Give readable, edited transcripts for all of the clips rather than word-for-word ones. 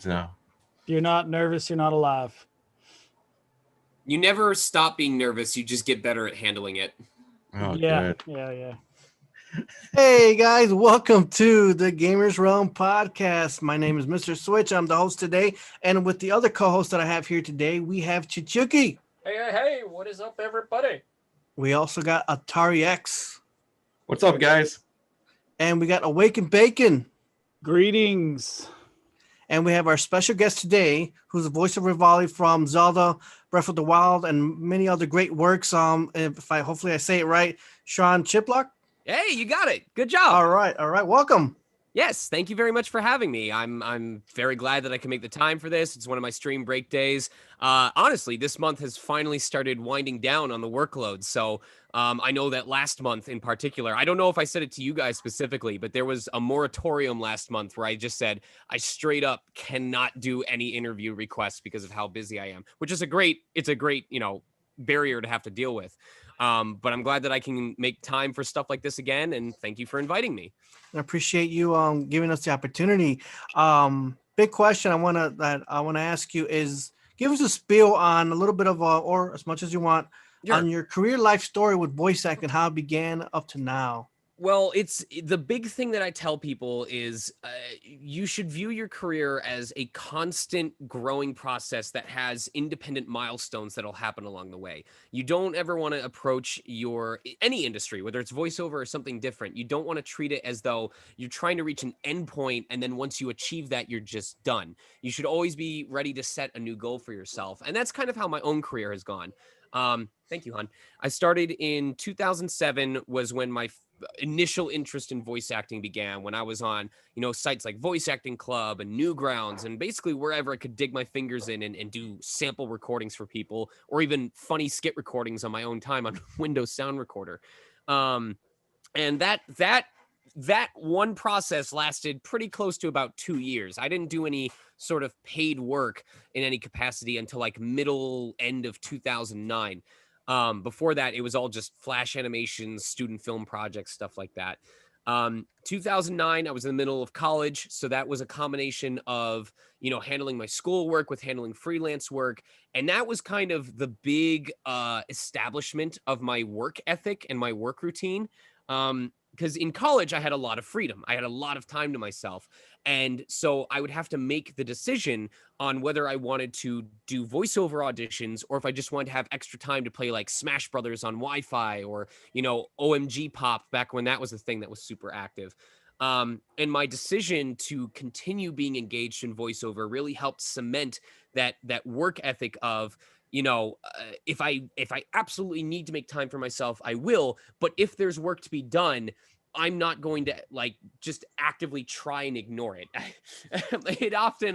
now. If you're not nervous, you're not alive. You never stop being nervous. You just get better at handling it. Oh, Yeah, good. yeah. Hey guys, welcome to the Gamers Realm podcast. My name is Mr. Switch. I'm the host today, and with the other co-host that I have here today, we have Chichuki. Hey, what is up, everybody? We also got Atari X, What's up, guys? and we got Awaken Bacon, Greetings. and we have our special guest today, who's the voice of Rivali from Zelda, Breath of the Wild, and many other great works. Hopefully I say it right, Sean Chiplock. Hey, you got it. Good job. All right, welcome. Yes, thank you very much for having me. I'm very glad that I can make the time for this. It's one of my stream break days. Honestly, this month has finally started winding down on the workload. So I know that last month in particular, I don't know if I said it to you guys specifically, but there was a moratorium last month where I just said I straight up cannot do any interview requests because of how busy I am, which is a great, barrier to have to deal with. But I'm glad that I can make time for stuff like this again, and thank you for inviting me. I appreciate you giving us the opportunity. Big question I want to ask you is, give us a spiel on a little bit of or as much as you want, Sure. on your career life story with voice acting, how it began up to now. Well, it's the big thing that I tell people is you should view your career as a constant growing process that has independent milestones that'll happen along the way. You don't ever want to approach any industry, whether it's voiceover or something different. You don't want to treat it as though you're trying to reach an endpoint, and then once you achieve that, you're just done. You should always be ready to set a new goal for yourself. And that's kind of how my own career has gone. Thank you, hon. I started in 2007 was when my initial interest in voice acting began, when I was on, sites like Voice Acting Club and Newgrounds, and basically wherever I could dig my fingers in and do sample recordings for people, or even funny skit recordings on my own time on Windows Sound Recorder. And that one process lasted pretty close to about 2 years. I didn't do any sort of paid work in any capacity until like end of 2009. Before that, it was all just flash animations, student film projects, stuff like that. 2009, I was in the middle of college. So that was a combination of, handling my schoolwork with handling freelance work. And that was kind of the big establishment of my work ethic and my work routine. Because in college, I had a lot of freedom. I had a lot of time to myself. And so I would have to make the decision on whether I wanted to do voiceover auditions or if I just wanted to have extra time to play like Smash Brothers on Wi-Fi or, OMG Pop back when that was a thing that was super active. And my decision to continue being engaged in voiceover really helped cement that work ethic of, if I absolutely need to make time for myself, I will. But if there's work to be done, I'm not going to just actively try and ignore it. It often,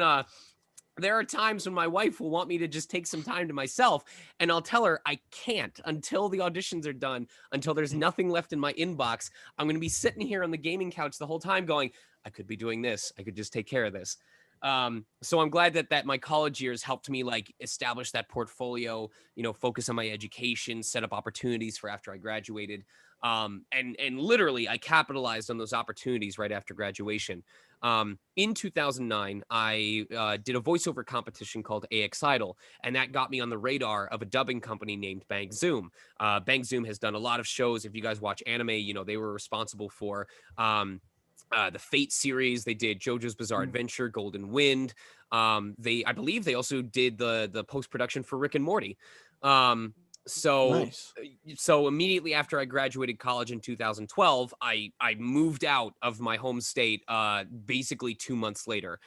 there are times when my wife will want me to just take some time to myself, and I'll tell her I can't until the auditions are done, until there's nothing left in my inbox. I'm going to be sitting here on the gaming couch the whole time going, I could be doing this. I could just take care of this. So I'm glad that my college years helped me establish that portfolio, focus on my education, set up opportunities for after I graduated. And literally I capitalized on those opportunities right after graduation. In 2009, I did a voiceover competition called AX Idol, and that got me on the radar of a dubbing company named Bang Zoom. Bang Zoom has done a lot of shows. If you guys watch anime, they were responsible for, the Fate series. They did JoJo's Bizarre Adventure, Golden Wind. I believe they also did the post-production for Rick and Morty. Nice. So immediately after I graduated college in 2012, I moved out of my home state, basically 2 months later.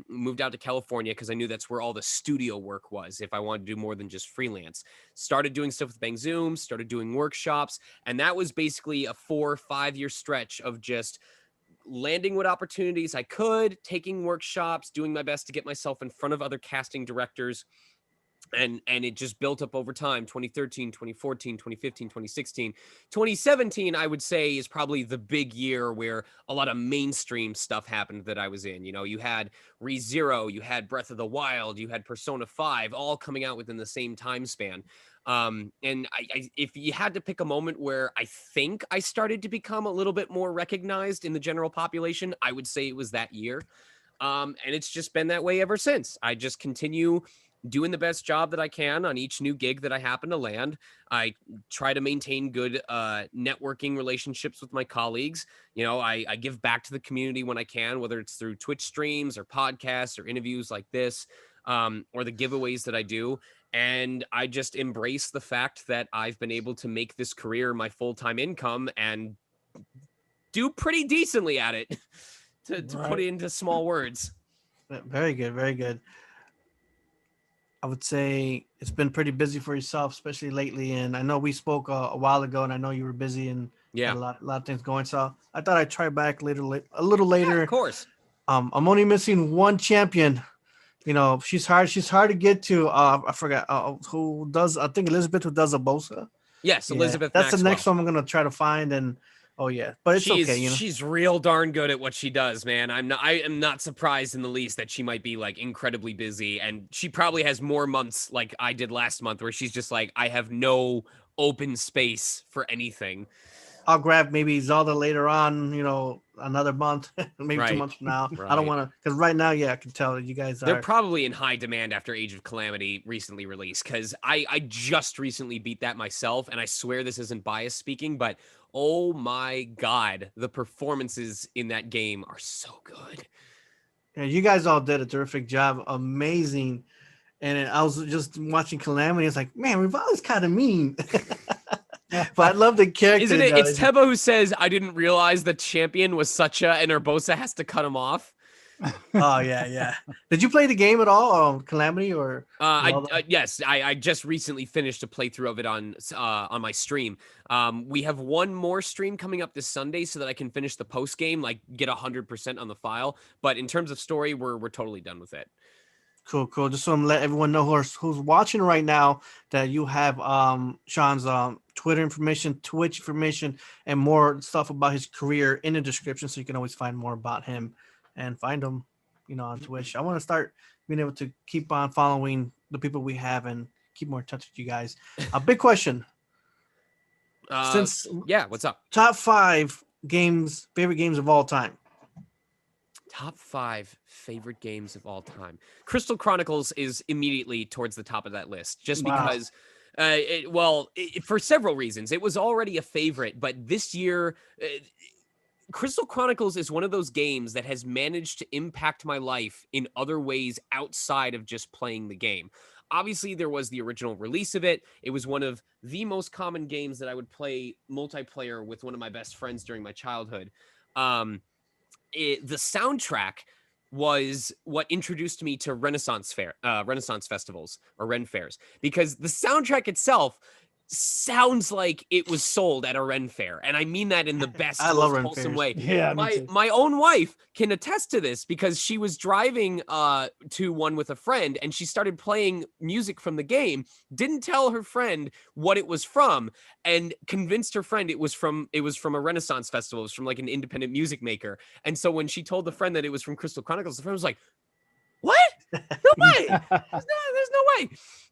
Moved out to California because I knew that's where all the studio work was if I wanted to do more than just freelance. Started doing stuff with Bang Zoom, started doing workshops, and that was basically a 4 or 5 year stretch of just landing what opportunities I could, taking workshops, doing my best to get myself in front of other casting directors. And it just built up over time. 2013, 2014, 2015, 2016, 2017, I would say, is probably the big year where a lot of mainstream stuff happened that I was in. You had ReZero, you had Breath of the Wild, you had Persona 5, all coming out within the same time span. And if you had to pick a moment where I think I started to become a little bit more recognized in the general population, I would say it was that year. And it's just been that way ever since. I just continue doing the best job that I can on each new gig that I happen to land. I try to maintain good networking relationships with my colleagues. You know, I give back to the community when I can, whether it's through Twitch streams or podcasts or interviews like this, or the giveaways that I do. And I just embrace the fact that I've been able to make this career my full-time income and do pretty decently at it, to put it into small words. Very good, very good. I would say it's been pretty busy for yourself, especially lately. And I know we spoke a while ago, and I know you were busy and had a lot of things going. So I thought I'd try back a little later. Yeah, of course. I'm only missing one champion. You know, she's hard to get to. I forgot who does. I think Elizabeth, who does Abosa. Yes, Elizabeth. That's Maxwell. the next one I'm gonna try to find. And but it's okay. You know, she's real darn good at what she does, man. I am not surprised in the least that she might be like incredibly busy, and she probably has more months like I did last month, where she's just like, I have no open space for anything. I'll grab maybe Zelda later on, you know, another month, maybe 2 months from now. I don't want to, because right now, I can tell that you guys They're probably in high demand after Age of Calamity recently released, because I just recently beat that myself, and I swear this isn't bias speaking, but oh my God, the performances in that game are so good. Yeah, you guys all did a terrific job. Amazing. And I was just watching Calamity. It's like, man, Rivali's kind of mean. But I love the character. Isn't it? It's Teba who says, I didn't realize the champion was such a, and Urbosa has to cut him off. Oh, yeah. Did you play the game at all, Calamity, or? Yes, I just recently finished a playthrough of it on my stream. We have one more stream coming up this Sunday so that I can finish the post game, like get 100% on the file. But in terms of story, we're totally done with it. Cool. Just so I'm let everyone know who's watching right now that you have Sean's Twitter information, Twitch information, and more stuff about his career in the description, so you can always find more about him and find him, you know, on Twitch. I want to start being able to keep on following the people we have and keep more in touch with you guys. A big question. What's up? Top 5 favorite games of all time. Top 5 favorite games of all time. Crystal Chronicles is immediately towards the top of that list, just because, for several reasons. It was already a favorite, but this year, Crystal Chronicles is one of those games that has managed to impact my life in other ways outside of just playing the game. Obviously, there was the original release of it. It was one of the most common games that I would play multiplayer with one of my best friends during my childhood. The soundtrack was what introduced me to Renaissance festivals or Ren fairs, because the soundtrack itself sounds like it was sold at a Ren fair, and I mean that in the best, most wholesome way. Yeah, my own wife can attest to this, because she was driving to one with a friend, and she started playing music from the game, didn't tell her friend what it was from, and convinced her friend it was from a Renaissance festival. It was from like an independent music maker. And so when she told the friend that it was from Crystal Chronicles, the friend was like, "What? No way! There's no way!"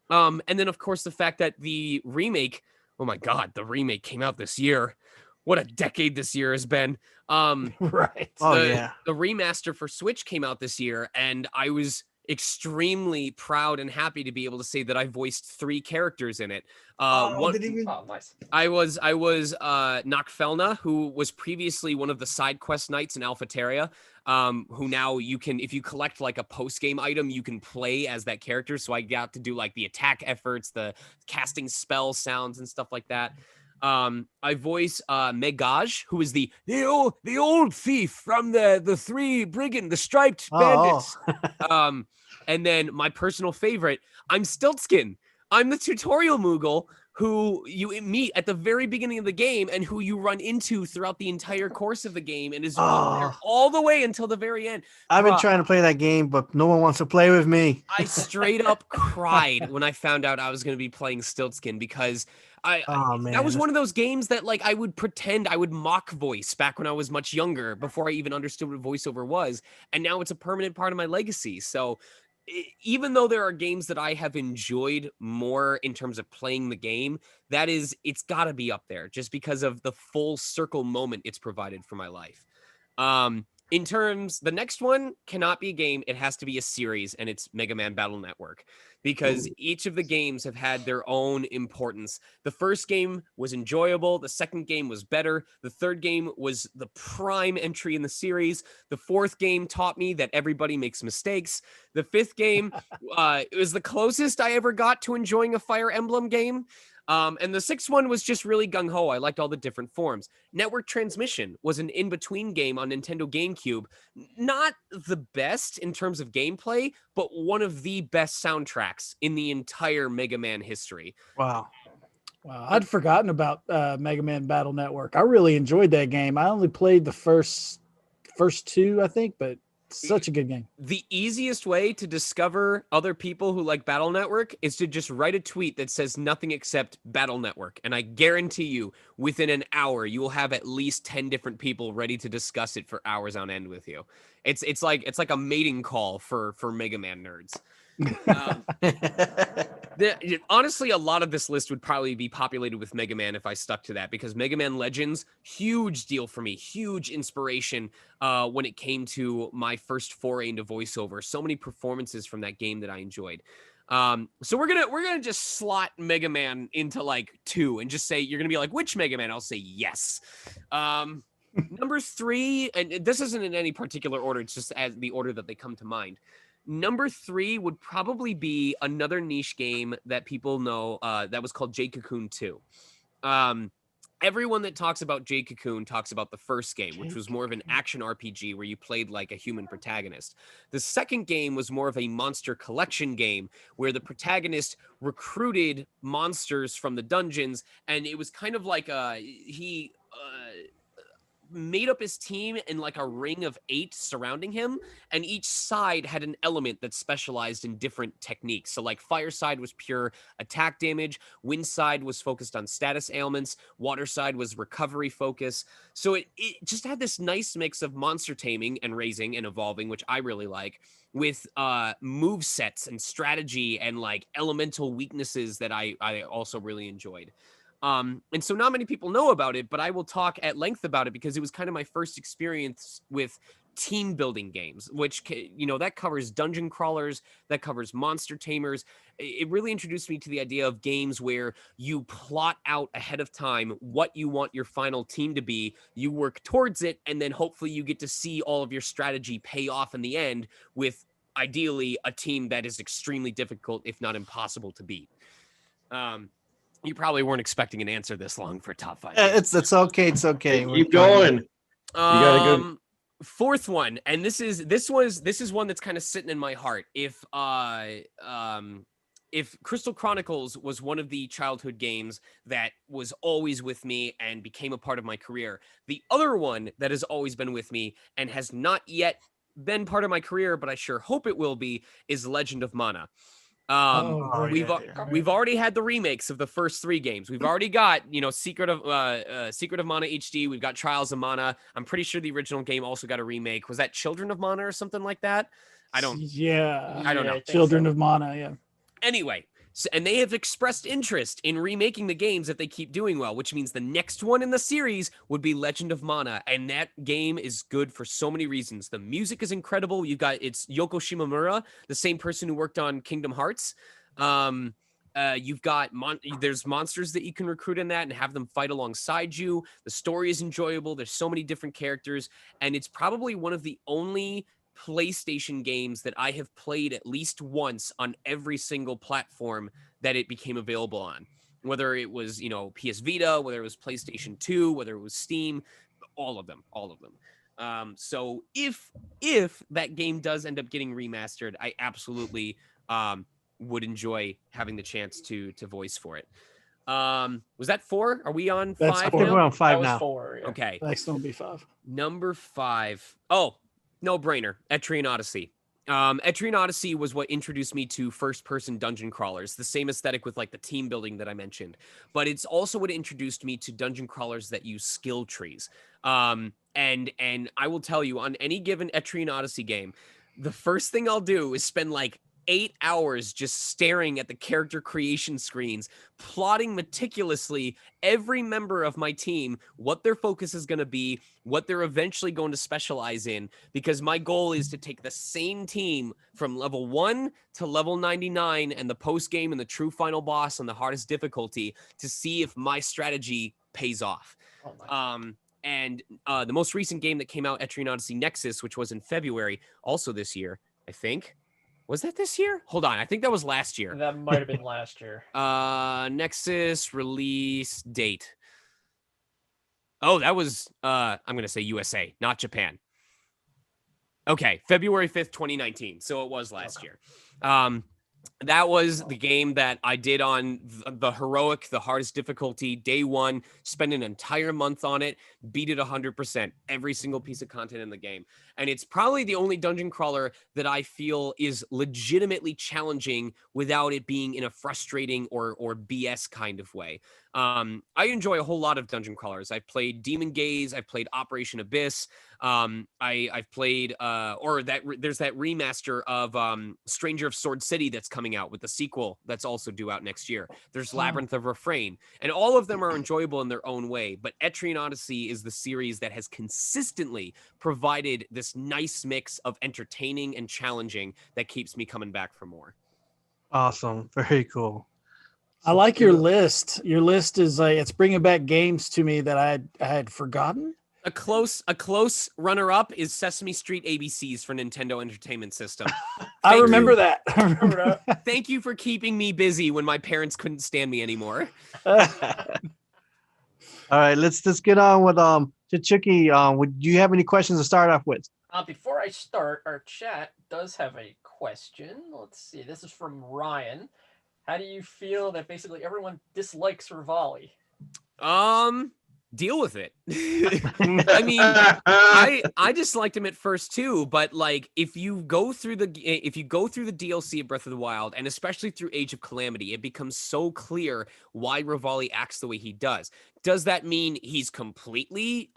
And then, of course, the fact that the remake, oh my God, the remake came out this year. What a decade this year has been. Right. The remaster for Switch came out this year, and I was extremely proud and happy to be able to say that I voiced 3 characters in it. Nice. I was Nocfelna, who was previously one of the side quest knights in Alphateria, who now you can, if you collect like a post-game item, you can play as that character. So I got to do like the attack efforts, the casting spell sounds and stuff like that. I voice Megaj, who is the old thief from the 3 brigand, the striped bandits. And then my personal favorite, I'm Stiltskin. I'm the tutorial Moogle who you meet at the very beginning of the game and who you run into throughout the entire course of the game, and is there all the way until the very end. I've been trying to play that game, but no one wants to play with me. I straight up cried when I found out I was going to be playing Stiltskin, because that was one of those games that like I would pretend I would mock voice back when I was much younger, before I even understood what voiceover was, and now it's a permanent part of my legacy. So even though there are games that I have enjoyed more in terms of playing the game, it's got to be up there just because of the full circle moment it's provided for my life. In terms, the next one cannot be a game. It has to be a series, and it's Mega Man Battle Network, because each of the games have had their own importance. The first game was enjoyable. The second game was better. The third game was the prime entry in the series. The fourth game taught me that everybody makes mistakes. The fifth game it was the closest I ever got to enjoying a Fire Emblem game. And the sixth one was just really gung-ho. I liked all the different forms. Network Transmission was an in-between game on Nintendo GameCube. Not the best in terms of gameplay, but one of the best soundtracks in the entire Mega Man history. Wow. Wow, I'd forgotten about Mega Man Battle Network. I really enjoyed that game. I only played the first two, I think, but such a good game. The easiest way to discover other people who like Battle Network is to just write a tweet that says nothing except Battle Network. And I guarantee you, within an hour, you will have at least 10 different people ready to discuss it for hours on end with you. It's like a mating call for Mega Man nerds. Honestly, a lot of this list would probably be populated with Mega Man if I stuck to that, because Mega Man Legends, huge deal for me, huge inspiration when it came to my first foray into voiceover. So many performances from that game that I enjoyed. So we're gonna just slot Mega Man into like 2 and just say, you're gonna be like, which Mega Man? I'll say yes. Number 3, and this isn't in any particular order, it's just as the order that they come to mind. Number 3 would probably be another niche game that people know that was called J-Cocoon 2. Everyone that talks about J-Cocoon talks about the first game, which was more of an action RPG where you played like a human protagonist. The second game was more of a monster collection game where the protagonist recruited monsters from the dungeons, and it was kind of like he made up his team in like a ring of 8 surrounding him, and each side had an element that specialized in different techniques. So like fire side was pure attack damage, wind side was focused on status ailments, water side was recovery focus. So it just had this nice mix of monster taming and raising and evolving, which I really like, with move sets and strategy and like elemental weaknesses that I also really enjoyed. And so not many people know about it, but I will talk at length about it because it was kind of my first experience with team building games, which, you know, that covers dungeon crawlers, that covers monster tamers. It really introduced me to the idea of games where you plot out ahead of time what you want your final team to be, you work towards it, and then hopefully you get to see all of your strategy pay off in the end with ideally a team that is extremely difficult, if not impossible to beat. You probably weren't expecting an answer this long for top 5. It's okay. It's okay. Keep going. You got a good. Fourth one, and this is one that's kind of sitting in my heart. If Crystal Chronicles was one of the childhood games that was always with me and became a part of my career, the other one that has always been with me and has not yet been part of my career, but I sure hope it will be, is Legend of Mana. We've already had the remakes of the first 3 games. We've already got, you know, Secret of Mana HD. We've got Trials of Mana. I'm pretty sure the original game also got a remake. Was that Children of Mana or something like that? I don't know. Children of Mana. Yeah. Anyway, and they have expressed interest in remaking the games that they keep doing well, which means the next one in the series would be Legend of Mana, and that game is good for so many reasons. The music is incredible. It's Yoko Shimomura, the same person who worked on Kingdom Hearts. You've got there's monsters that you can recruit in that and have them fight alongside you. The story is enjoyable. There's so many different characters, and it's probably one of the only PlayStation games that I have played at least once on every single platform that it became available on, whether it was, you know, PS Vita, whether it was PlayStation 2, whether it was Steam, all of them. So if that game does end up getting remastered, I absolutely would enjoy having the chance to voice for it. Was that 4? Are we on 5 now? We're on 5 now. 4, yeah. Okay. Next one will be 5. Number 5. Oh, no brainer. Etrian Odyssey. Etrian Odyssey was what introduced me to first-person dungeon crawlers, the same aesthetic with like the team building that I mentioned. But it's also what introduced me to dungeon crawlers that use skill trees. And I will tell you, on any given Etrian Odyssey game, the first thing I'll do is spend like 8 hours just staring at the character creation screens, plotting meticulously every member of my team, what their focus is going to be, what they're eventually going to specialize in, because my goal is to take the same team from level 1 to level 99 and the post game and the true final boss on the hardest difficulty to see if my strategy pays off. And the most recent game that came out, Etrian Odyssey Nexus, which was in February, also this year, I think. Was that this year? Hold on. I think that was last year. That might have been last year. Nexus release date. Oh, that was, I'm going to say USA, not Japan. Okay, February 5th, 2019. So it was last year. That was the game that I did on the heroic, the hardest difficulty, day 1, spent an entire month on it, beat it 100%, every single piece of content in the game. And it's probably the only dungeon crawler that I feel is legitimately challenging without it being in a frustrating or BS kind of way. I enjoy a whole lot of dungeon crawlers. I've played Demon Gaze. I've played Operation Abyss. I've played, there's that remaster of Stranger of Sword City that's coming out with the sequel that's also due out next year. There's Labyrinth of Refrain, and all of them are enjoyable in their own way. But Etrian Odyssey is the series that has consistently provided this nice mix of entertaining and challenging that keeps me coming back for more. Awesome. Very cool. I like your list. Your list is like, it's bringing back games to me that I had forgotten. A close runner-up is Sesame Street ABCs for Nintendo Entertainment System. I remember that. Thank you for keeping me busy when my parents couldn't stand me anymore. All right, let's get on with Chichuki. Would you have any questions to start off with? Before I start, our chat does have a question. Let's see. This is from Ryan. How do you feel that basically everyone dislikes Rivali? Deal with it. I mean, I disliked him at first too, but like if you go through the DLC of Breath of the Wild, and especially through Age of Calamity, it becomes so clear why Rivali acts the way he does. Does that mean he's completely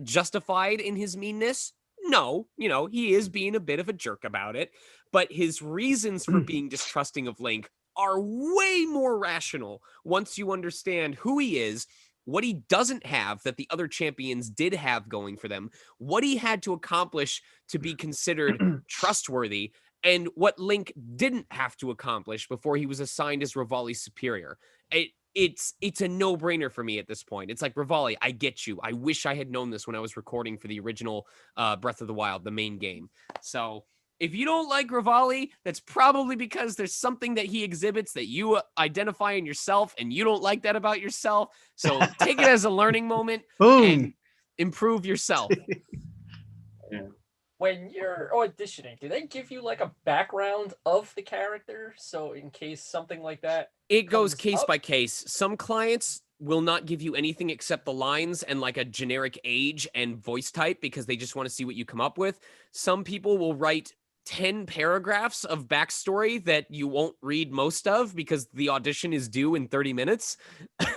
justified in his meanness? No, he is being a bit of a jerk about it, but his reasons for being distrusting of Link are way more rational once you understand who he is, what he doesn't have that the other champions did have going for them, what he had to accomplish to be considered trustworthy, and what Link didn't have to accomplish before he was assigned as Rivali's superior. It's a no-brainer for me at this point. It's like, Rivali, I get you. I wish I had known this when I was recording for the original Breath of the Wild, the main game. So if you don't like Rivali, that's probably because there's something that he exhibits that you identify in yourself, and you don't like that about yourself. So take it as a learning moment and improve yourself. When you're auditioning, do they give you like a background of the character? So in case something like that, it goes case by case. Some clients will not give you anything except the lines and like a generic age and voice type because they just want to see what you come up with. Some people will write 10 paragraphs of backstory that you won't read most of because the audition is due in 30 minutes.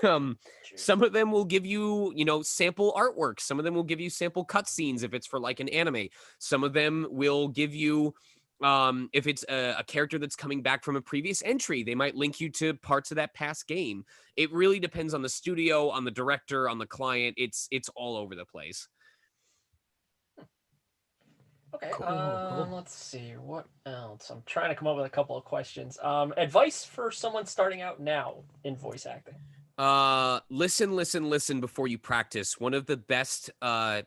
Some of them will give you, sample artwork. Some of them will give you sample cutscenes if it's for like an anime. Some of them will give you, if it's a character that's coming back from a previous entry, they might link you to parts of that past game. It really depends on the studio, on the director, on the client. It's all over the place. Okay, cool. Let's see, what else? I'm trying to come up with a couple of questions. Advice for someone starting out now in voice acting. Listen before you practice. One of the best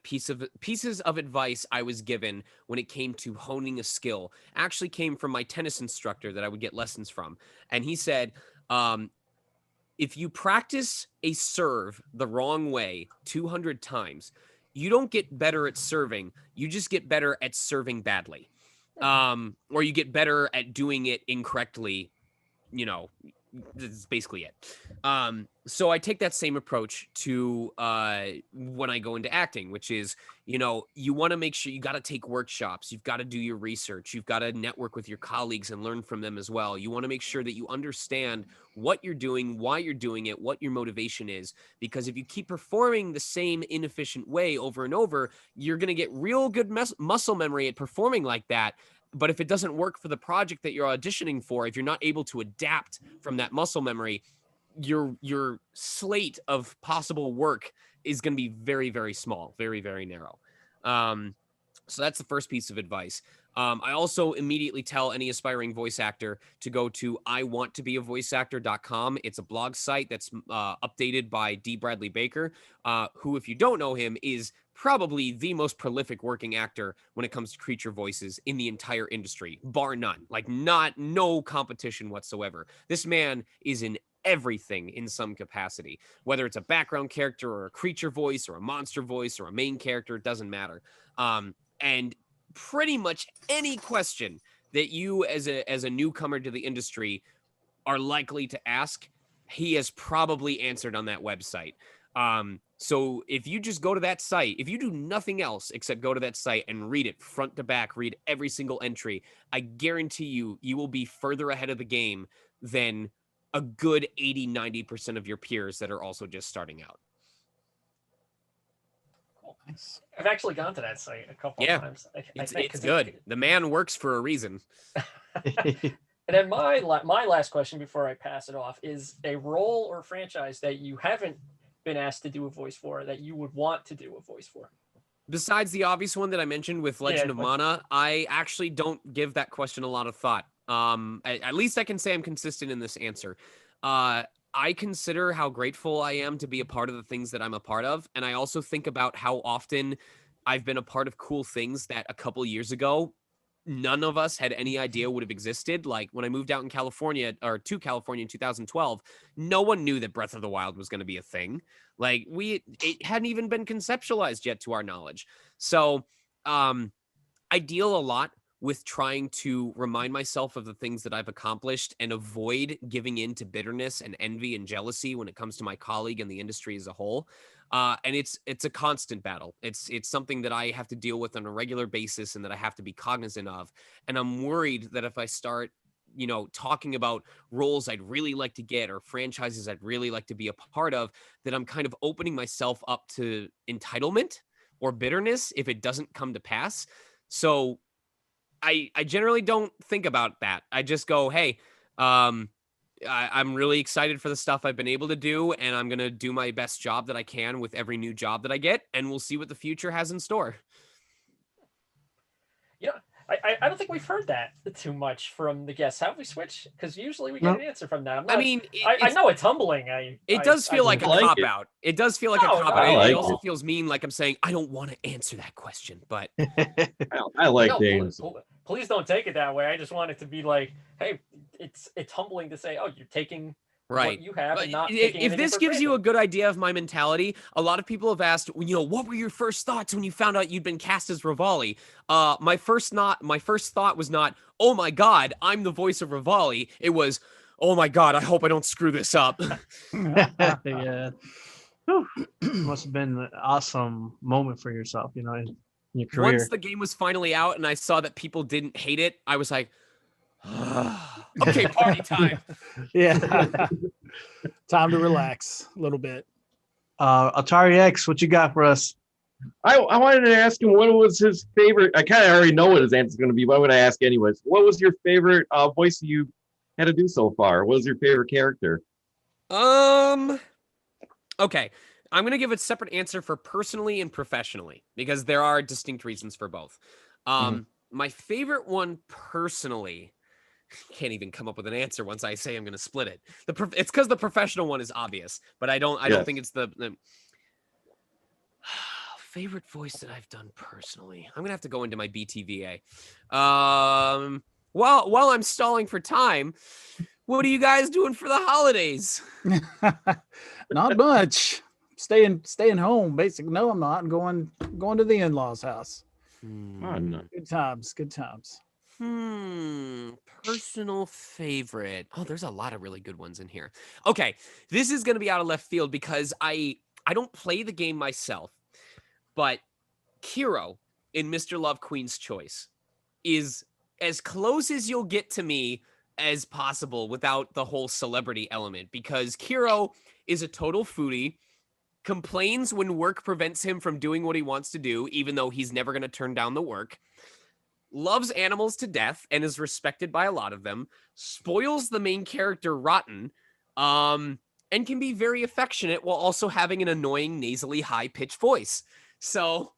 pieces of advice I was given when it came to honing a skill actually came from my tennis instructor that I would get lessons from. And he said, if you practice a serve the wrong way 200 times, you don't get better at serving. You just get better at serving badly. Or you get better at doing it incorrectly. That's basically it. So I take that same approach to when I go into acting, which is, you want to make sure you got to take workshops. You've got to do your research. You've got to network with your colleagues and learn from them as well. You want to make sure that you understand what you're doing, why you're doing it, what your motivation is. Because if you keep performing the same inefficient way over and over, you're going to get real good muscle memory at performing like that. But if it doesn't work for the project that you're auditioning for, if you're not able to adapt from that muscle memory, your slate of possible work is going to be very, very small, very, very narrow. So that's the first piece of advice. I also immediately tell any aspiring voice actor to go to iwanttobeavoiceactor.com. It's a blog site that's updated by D. Bradley Baker, who, if you don't know him, is probably the most prolific working actor when it comes to creature voices in the entire industry, bar none. Like, no competition whatsoever. This man is in everything in some capacity, whether it's a background character or a creature voice or a monster voice or a main character, it doesn't matter. And pretty much any question that you as a newcomer to the industry are likely to ask, he has probably answered on that website. So if you just go to that site, if you do nothing else except go to that site and read it front to back, read every single entry, I guarantee you will be further ahead of the game than a good 80-90% of your peers that are also just starting out. Nice. I've actually gone to that site a couple of times. It's good. The man works for a reason. And then my last question before I pass it off is a role or franchise that you haven't been asked to do a voice for that you would want to do a voice for. Besides the obvious one that I mentioned with Legend of Mana, I actually don't give that question a lot of thought. At least I can say I'm consistent in this answer. I consider how grateful I am to be a part of the things that I'm a part of. And I also think about how often I've been a part of cool things that a couple years ago, none of us had any idea would have existed. Like when I moved out in California, or to California in 2012, no one knew that Breath of the Wild was going to be a thing. Like it hadn't even been conceptualized yet to our knowledge. So I deal a lot with trying to remind myself of the things that I've accomplished and avoid giving in to bitterness and envy and jealousy when it comes to my colleague and the industry as a whole. And it's a constant battle. It's something that I have to deal with on a regular basis and that I have to be cognizant of. And I'm worried that if I start, talking about roles I'd really like to get or franchises I'd really like to be a part of, that I'm kind of opening myself up to entitlement or bitterness if it doesn't come to pass. So I generally don't think about that. I just go, hey, I'm really excited for the stuff I've been able to do, and I'm going to do my best job that I can with every new job that I get, and we'll see what the future has in store. I don't think we've heard that too much from the guests. Have we switched? Because usually we get an answer from that. I know it's humbling. It does feel like a cop-out. It does feel like a cop-out. It also feels mean, like I'm saying, I don't want to answer that question, but... I like games. Please don't take it that way. I just want it to be like, hey, it's humbling to say, oh, you're taking... Right. What you have and not if this gives you a good idea of my mentality, a lot of people have asked, what were your first thoughts when you found out you'd been cast as Rivali? My first thought was not, oh my God, I'm the voice of Rivali. It was, oh my God, I hope I don't screw this up. Yeah. Must have been an awesome moment for yourself, in your career. Once the game was finally out and I saw that people didn't hate it, I was like, okay, party time. Yeah. Time to relax a little bit. Atari X, what you got for us? I wanted to ask him what was his favorite. I kind of already know what his answer is going to be, but I'm going to ask anyways. What was your favorite voice you had to do so far? What was your favorite character? Okay. I'm going to give a separate answer for personally and professionally because there are distinct reasons for both. My favorite one personally, can't even come up with an answer once I say I'm going to split it. It's because the professional one is obvious, but I don't think it's the favorite voice that I've done personally. I'm going to have to go into my BTVA. While I'm stalling for time, what are you guys doing for the holidays? Not much. Staying home, basically. No, I'm not. I'm going to the in-laws' house. No. Good times. Personal favorite. Oh, there's a lot of really good ones in here. Okay, this is going to be out of left field because I don't play the game myself, but Kiro in Mr. Love Queen's Choice is as close as you'll get to me as possible without the whole celebrity element, because Kiro is a total foodie, complains when work prevents him from doing what he wants to do, even though he's never going to turn down the work. loves animals to death and is respected by a lot of them, spoils the main character rotten, and can be very affectionate while also having an annoying nasally high-pitched voice. So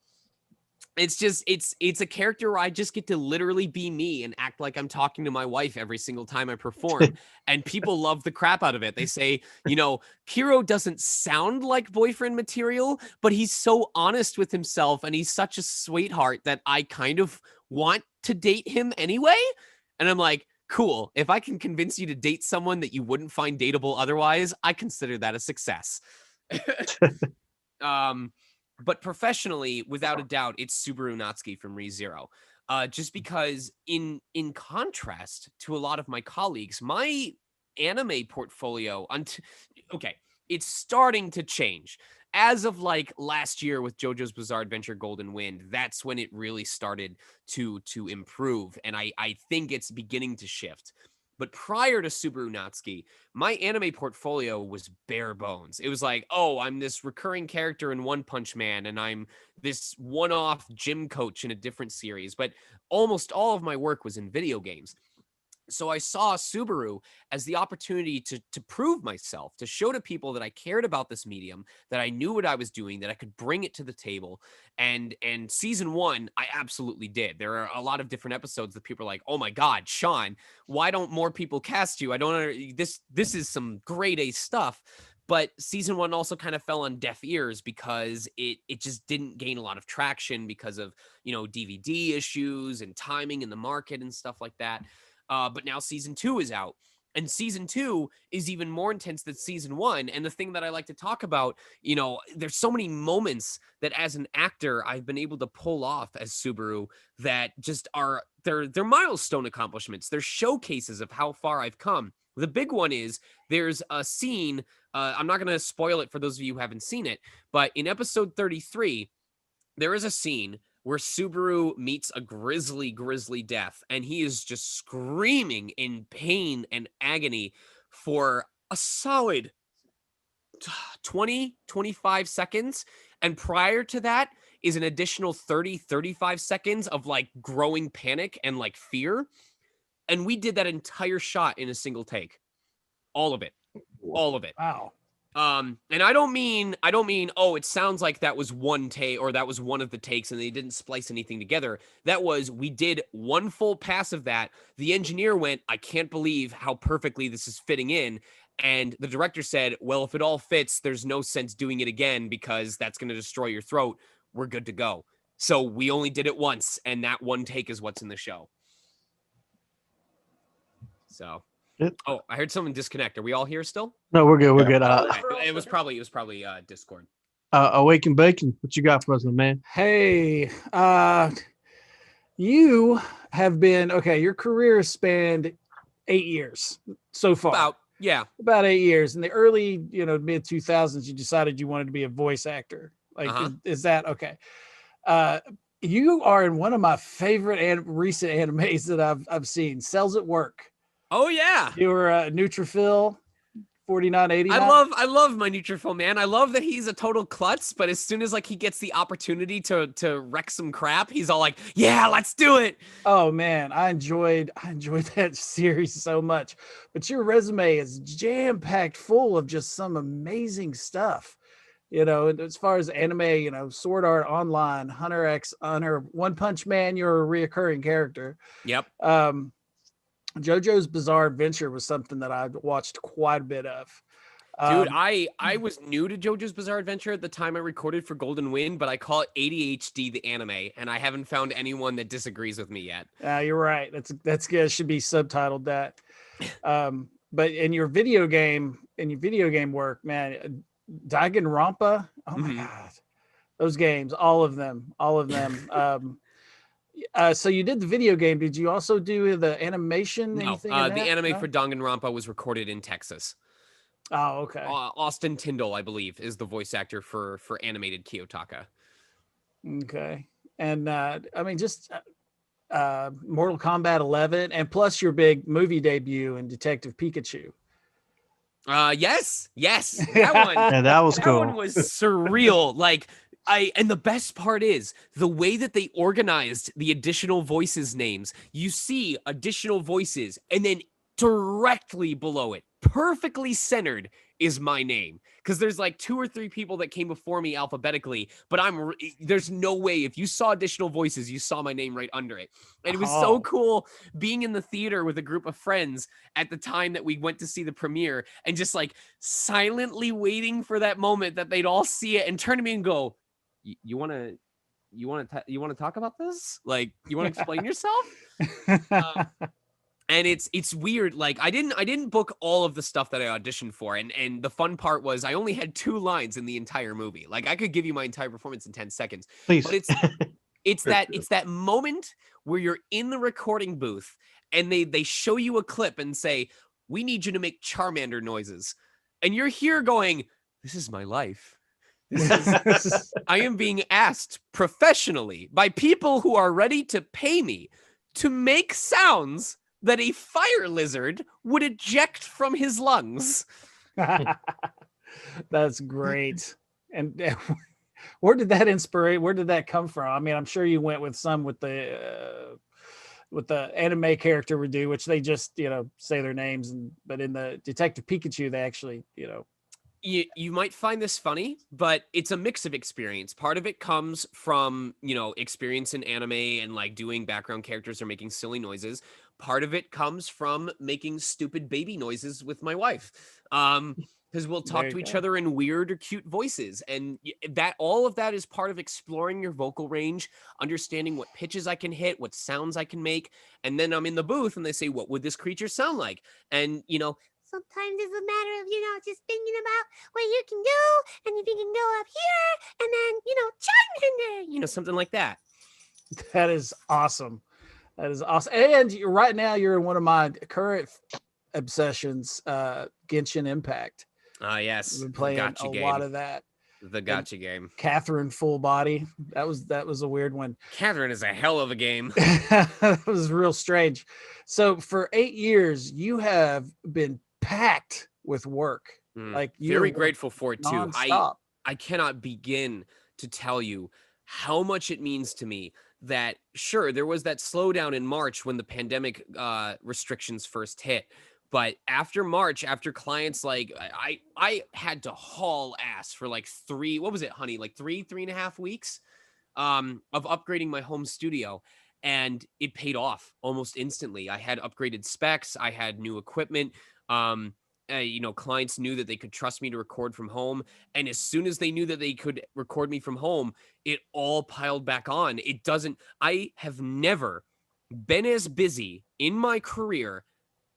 it's just it's a character where I just get to literally be me and act like I'm talking to my wife every single time I perform. And people love the crap out of it. They say, you know, Kiro doesn't sound like boyfriend material, but he's so honest with himself and he's such a sweetheart that I kind of want to date him anyway. And I'm like, cool. If I can convince you to date someone that you wouldn't find dateable otherwise, I consider that a success. But professionally, without a doubt, it's Subaru Natsuki from ReZero. Just because in contrast to a lot of my colleagues, my anime portfolio, okay, it's starting to change. As of like last year with JoJo's Bizarre Adventure Golden Wind, that's when it really started to improve. And I think it's beginning to shift. But prior to Subaru Natsuki, my anime portfolio was bare bones. It was like, oh, I'm this recurring character in One Punch Man, and I'm this one-off gym coach in a different series. But almost all of my work was in video games. So I saw Subaru as the opportunity to prove myself, to show to people that I cared about this medium, that I knew what I was doing, that I could bring it to the table. And season 1, I absolutely did. There are a lot of different episodes that people are like, oh my God, Sean, why don't more people cast you? I don't this is some grade A stuff. But season 1 also kind of fell on deaf ears because it just didn't gain a lot of traction because of, you know, DVD issues and timing in the market and stuff like that. But now season 2 is out, and season 2 is even more intense than season 1. And the thing that I like to talk about, you know, there's so many moments that as an actor, I've been able to pull off as Subaru that just are, they're milestone accomplishments. They're showcases of how far I've come. The big one is there's a scene, I'm not going to spoil it for those of you who haven't seen it, but in episode 33, there is a scene where Subaru meets a grisly death, and he is just screaming in pain and agony for a solid 20-25 seconds. And prior to that is an additional 30-35 seconds of like growing panic and like fear. And we did that entire shot in a single take. All of it. Wow. And I don't mean, oh, it sounds like that was one take or that was one of the takes and they didn't splice anything together. That was, we did one full pass of that. The engineer went, I can't believe how perfectly this is fitting in. And the director said, well, if it all fits, there's no sense doing it again because that's going to destroy your throat. We're good to go. So we only did it once, and that one take is what's in the show. So. Oh, I heard someone disconnect. Are we all here still? No, we're good. We're good. Okay. It was probably Discord. Awaken Bacon, what you got for us, my man? Hey, you have been, okay, your career has spanned 8 years so far. About 8 years. In the early, mid 2000s, you decided you wanted to be a voice actor. Like, is that okay? You are in one of my favorite recent animes that I've seen, Cells at Work. Oh yeah, you were Neutrophil 4989. I love my Neutrophil, man. I love that he's a total klutz, but as soon as like he gets the opportunity to wreck some crap, he's all like, "Yeah, let's do it." Oh man, I enjoyed that series so much. But your resume is jam packed full of just some amazing stuff. As far as anime, Sword Art Online, Hunter x Hunter, One Punch Man, you're a reoccurring character. Yep. JoJo's Bizarre Adventure was something that I watched quite a bit of. Dude, I was new to JoJo's Bizarre Adventure at the time I recorded for Golden Wind, but I call it ADHD the anime, and I haven't found anyone that disagrees with me yet. You're right. That's good. It should be subtitled that. But in your video game work, man, Danganronpa. Oh my God, those games, all of them. So you did the video game. Did you also do the animation? No, the anime for Danganronpa was recorded in Texas. Oh, okay. Austin Tyndall, I believe, is the voice actor for animated Kiyotaka. Okay. And just Mortal Kombat 11, and plus your big movie debut in Detective Pikachu. Yes, that one. Yeah, that was cool. That one was surreal. Like, And the best part is the way that they organized the additional voices names. You see additional voices, and then directly below it, perfectly centered, is my name. Because there's like 2 or 3 people that came before me alphabetically, but there's no way, if you saw additional voices, you saw my name right under it. And it was so cool being in the theater with a group of friends at the time that we went to see the premiere, and just like silently waiting for that moment that they'd all see it and turn to me and go, you want to talk about this? Like, you want to explain yourself? And it's weird. Like, I didn't book all of the stuff that I auditioned for. And the fun part was I only had 2 lines in the entire movie. Like, I could give you my entire performance in 10 seconds. Please. But it's that moment where you're in the recording booth and they show you a clip and say, we need you to make Charmander noises. And you're here going, this is my life. I am being asked professionally by people who are ready to pay me to make sounds that a fire lizard would eject from his lungs. That's great. And where did that come from? I mean, I'm sure you went with some with the anime character would do, which they just, say their names, but in the Detective Pikachu, they actually, You might find this funny, but it's a mix of experience. Part of it comes from, experience in anime and like doing background characters or making silly noises. Part of it comes from making stupid baby noises with my wife. Because we'll talk to each other in weird or cute voices. And all of that is part of exploring your vocal range, understanding what pitches I can hit, what sounds I can make. And then I'm in the booth and they say, what would this creature sound like? And, sometimes it's a matter of, just thinking about what you can do, and if you can go up here, and then, Charmander, something like that. That is awesome. That is awesome. And right now you're in one of my current obsessions, Genshin Impact. Yes. I've been playing a lot of that. The gacha game. Catherine Full Body. That was a weird one. Catherine is a hell of a game. That was real strange. So for 8 years, you have been packed with work. Like, very grateful for it too. Nonstop. I cannot begin to tell you how much it means to me that, sure, there was that slowdown in March when the pandemic restrictions first hit. But after March, after clients, like, I had to haul ass for like 3, what was it, honey? Like 3.5 weeks of upgrading my home studio. And it paid off almost instantly. I had upgraded specs. I had new equipment. Clients knew that they could trust me to record from home. And as soon as they knew that they could record me from home, it all piled back on. I have never been as busy in my career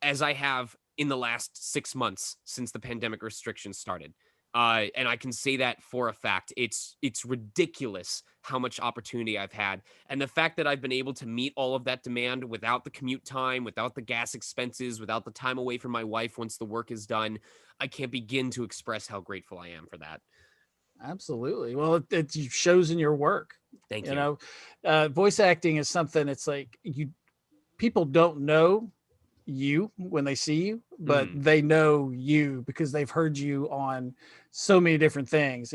as I have in the last 6 months since the pandemic restrictions started. And I can say that for a fact. It's ridiculous how much opportunity I've had. And the fact that I've been able to meet all of that demand without the commute time, without the gas expenses, without the time away from my wife once the work is done, I can't begin to express how grateful I am for that. Absolutely. Well, it shows in your work. Thank you. Voice acting is something, it's like people don't know you when they see you, but they know you because they've heard you on so many different things,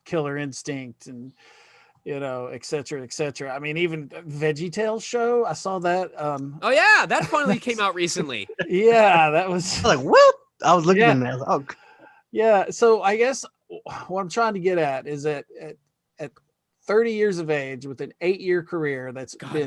Killer Instinct and, et cetera, et cetera. I mean, even VeggieTales show, I saw that. Oh yeah, that finally came out recently. Yeah, that was like, what? I was looking at that. Oh. Yeah. So I guess what I'm trying to get at is that at 30 years of age with an 8-year career,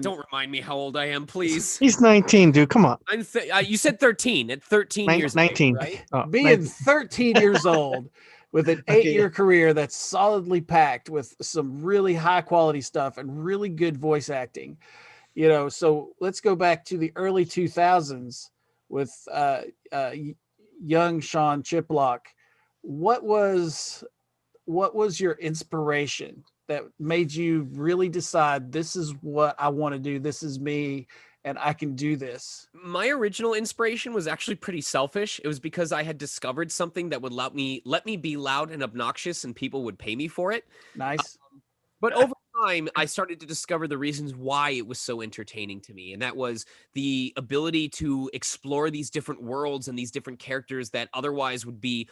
don't remind me how old I am, please. He's 19, dude. Come on. You said 13 at 13 years 19, old, right? Oh, being 19. 13 years old with an 8-year career that's solidly packed with some really high quality stuff and really good voice acting. So let's go back to the early 2000s with young Sean Chiplock. What was your inspiration that made you really decide, this is what I want to do, this is me, and I can do this? My original inspiration was actually pretty selfish. It was because I had discovered something that would let me be loud and obnoxious and people would pay me for it. Nice. But over time, I started to discover the reasons why it was so entertaining to me. And that was the ability to explore these different worlds and these different characters that otherwise would be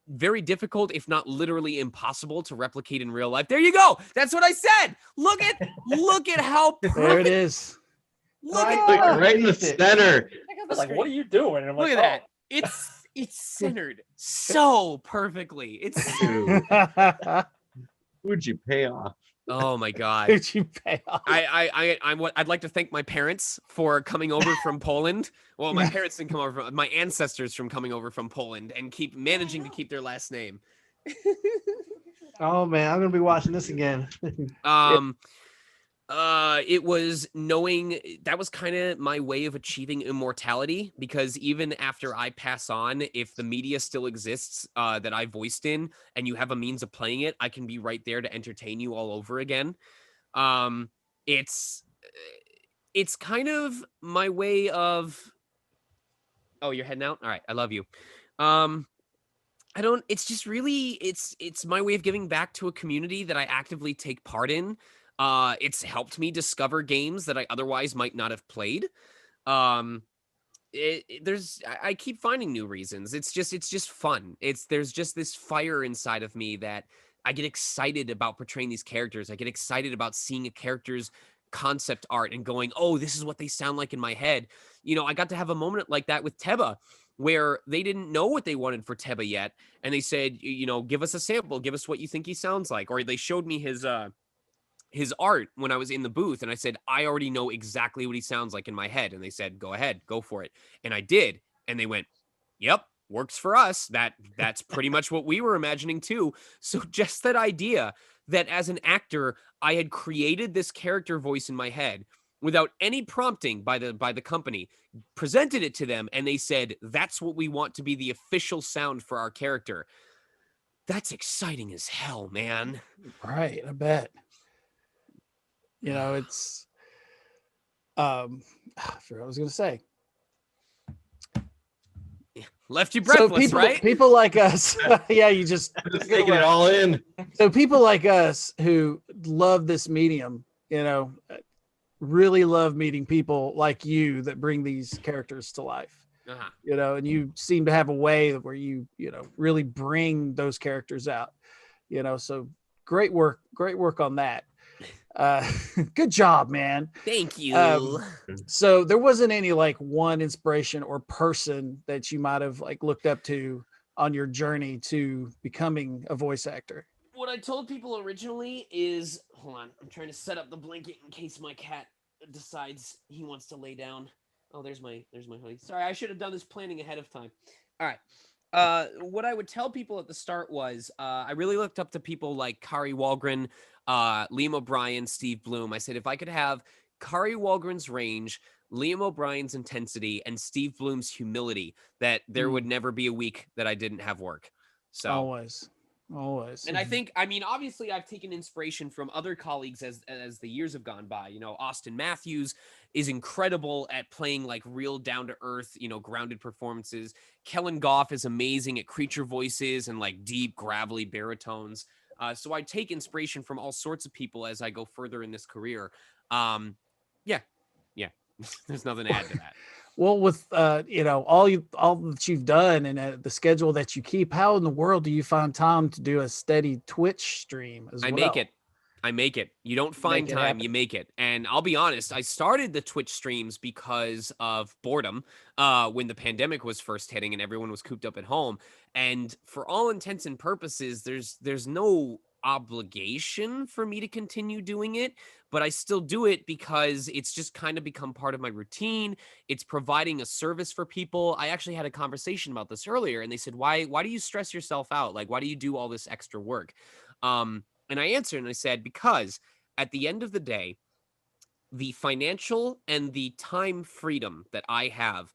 very difficult, if not literally impossible, to replicate in real life. There you go. That's what I said. Look at how perfect. There it is. Look right in the center. I was like, what are you doing? And I'm Look like, at that. It's centered so perfectly. Who'd you pay off? Oh my God. Who'd you pay off? I'd like to thank my parents for coming over from Poland. Well, my parents didn't come over my ancestors from coming over from Poland and managing to keep their last name. Oh man, I'm gonna be watching this again. It was knowing that was kind of my way of achieving immortality, because even after I pass on, if the media still exists that I voiced in and you have a means of playing it, I can be right there to entertain you all over again. It's kind of my way of, oh, you're heading out? All right. I love you. It's just really, it's my way of giving back to a community that I actively take part in. It's helped me discover games that I otherwise might not have played. I keep finding new reasons. It's just fun. There's just this fire inside of me that I get excited about portraying these characters. I get excited about seeing a character's concept art and going, oh, this is what they sound like in my head. You know, I got to have a moment like that with Teba, where they didn't know what they wanted for Teba yet. And they said, you know, give us a sample, give us what you think he sounds like. Or they showed me his art when I was in the booth, and I said, I already know exactly what he sounds like in my head. And they said, go ahead, go for it. And I did. And they went, yep, works for us. That's pretty much what we were imagining too. So just that idea that as an actor, I had created this character voice in my head without any prompting by the company, presented it to them, and they said, that's what we want to be the official sound for our character. That's exciting as hell, man. Right, I bet. You know, it's I forgot what I was gonna say. Left you breathless, right? People like us, yeah, you just taking it all in. So people like us who love this medium, you know, really love meeting people like you that bring these characters to life. You know, and you seem to have a way where you know, really bring those characters out. You know, so great work on that. Good job, man. Thank you. So there wasn't any like one inspiration or person that you might have like looked up to on your journey to becoming a voice actor? What I told people originally is, hold on, I'm trying to set up the blanket in case my cat decides he wants to lay down. Oh, there's my hoodie. Sorry, I should have done this planning ahead of time. All right. What I would tell people at the start was I really looked up to people like Kari Walgren, Liam O'Brien, Steve Bloom. I said, if I could have Kari Walgren's range, Liam O'Brien's intensity, and Steve Bloom's humility, that there would never be a week that I didn't have work. So always. And I think, I mean, obviously I've taken inspiration from other colleagues as the years have gone by. You know, Austin Matthews is incredible at playing like real down to earth, you know, grounded performances. Kellen Goff is amazing at creature voices and like deep gravelly baritones. So I take inspiration from all sorts of people as I go further in this career. Yeah. There's nothing to add to that. Well, with you know, all that you've done and the schedule that you keep, how in the world do you find time to do a steady Twitch stream as well? I make it. You don't find time, you make it. And I'll be honest, I started the Twitch streams because of boredom when the pandemic was first hitting and everyone was cooped up at home. And for all intents and purposes, there's no obligation for me to continue doing it, but I still do it because it's just kind of become part of my routine. It's providing a service for people. I actually had a conversation about this earlier, and they said, why do you stress yourself out? Like, why do you do all this extra work? And I answered and I said, because at the end of the day, the financial and the time freedom that I have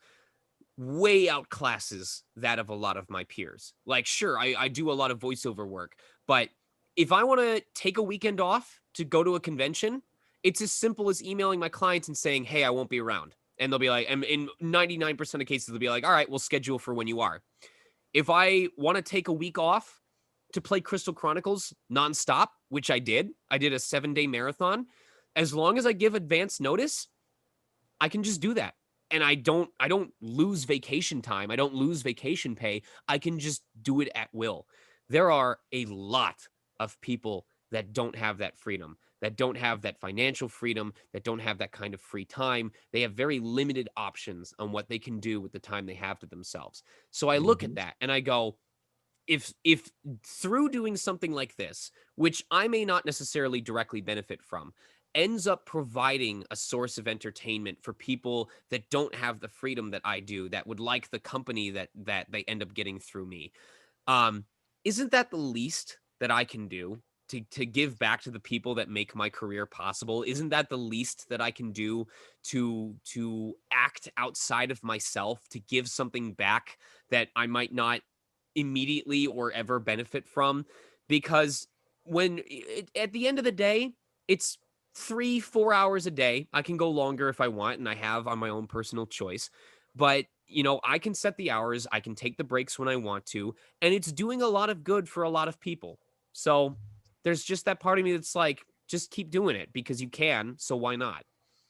way outclasses that of a lot of my peers. Like, sure, I do a lot of voiceover work, but if I want to take a weekend off to go to a convention, it's as simple as emailing my clients and saying, hey, I won't be around. And they'll be like, and in 99% of cases, they'll be like, all right, we'll schedule for when you are. If I want to take a week off to play Crystal Chronicles nonstop, which I did a 7-day marathon, as long as I give advance notice, I can just do that. and I don't lose vacation time. I don't lose vacation pay. I can just do it at will. There are a lot of people that don't have that freedom, that don't have that financial freedom, that don't have that kind of free time. They have very limited options on what they can do with the time they have to themselves. So I look at that and I go, if through doing something like this, which I may not necessarily directly benefit from, ends up providing a source of entertainment for people that don't have the freedom that I do, that would like the company that they end up getting through me, isn't that the least that I can do to give back to the people that make my career possible? Isn't that the least that I can do to act outside of myself, to give something back that I might not immediately or ever benefit from? Because at the end of the day, it's 3-4 hours a day. I can go longer if I want, and I have on my own personal choice. But, I can set the hours, I can take the breaks when I want to, and it's doing a lot of good for a lot of people. So there's just that part of me that's like, just keep doing it because you can. So why not?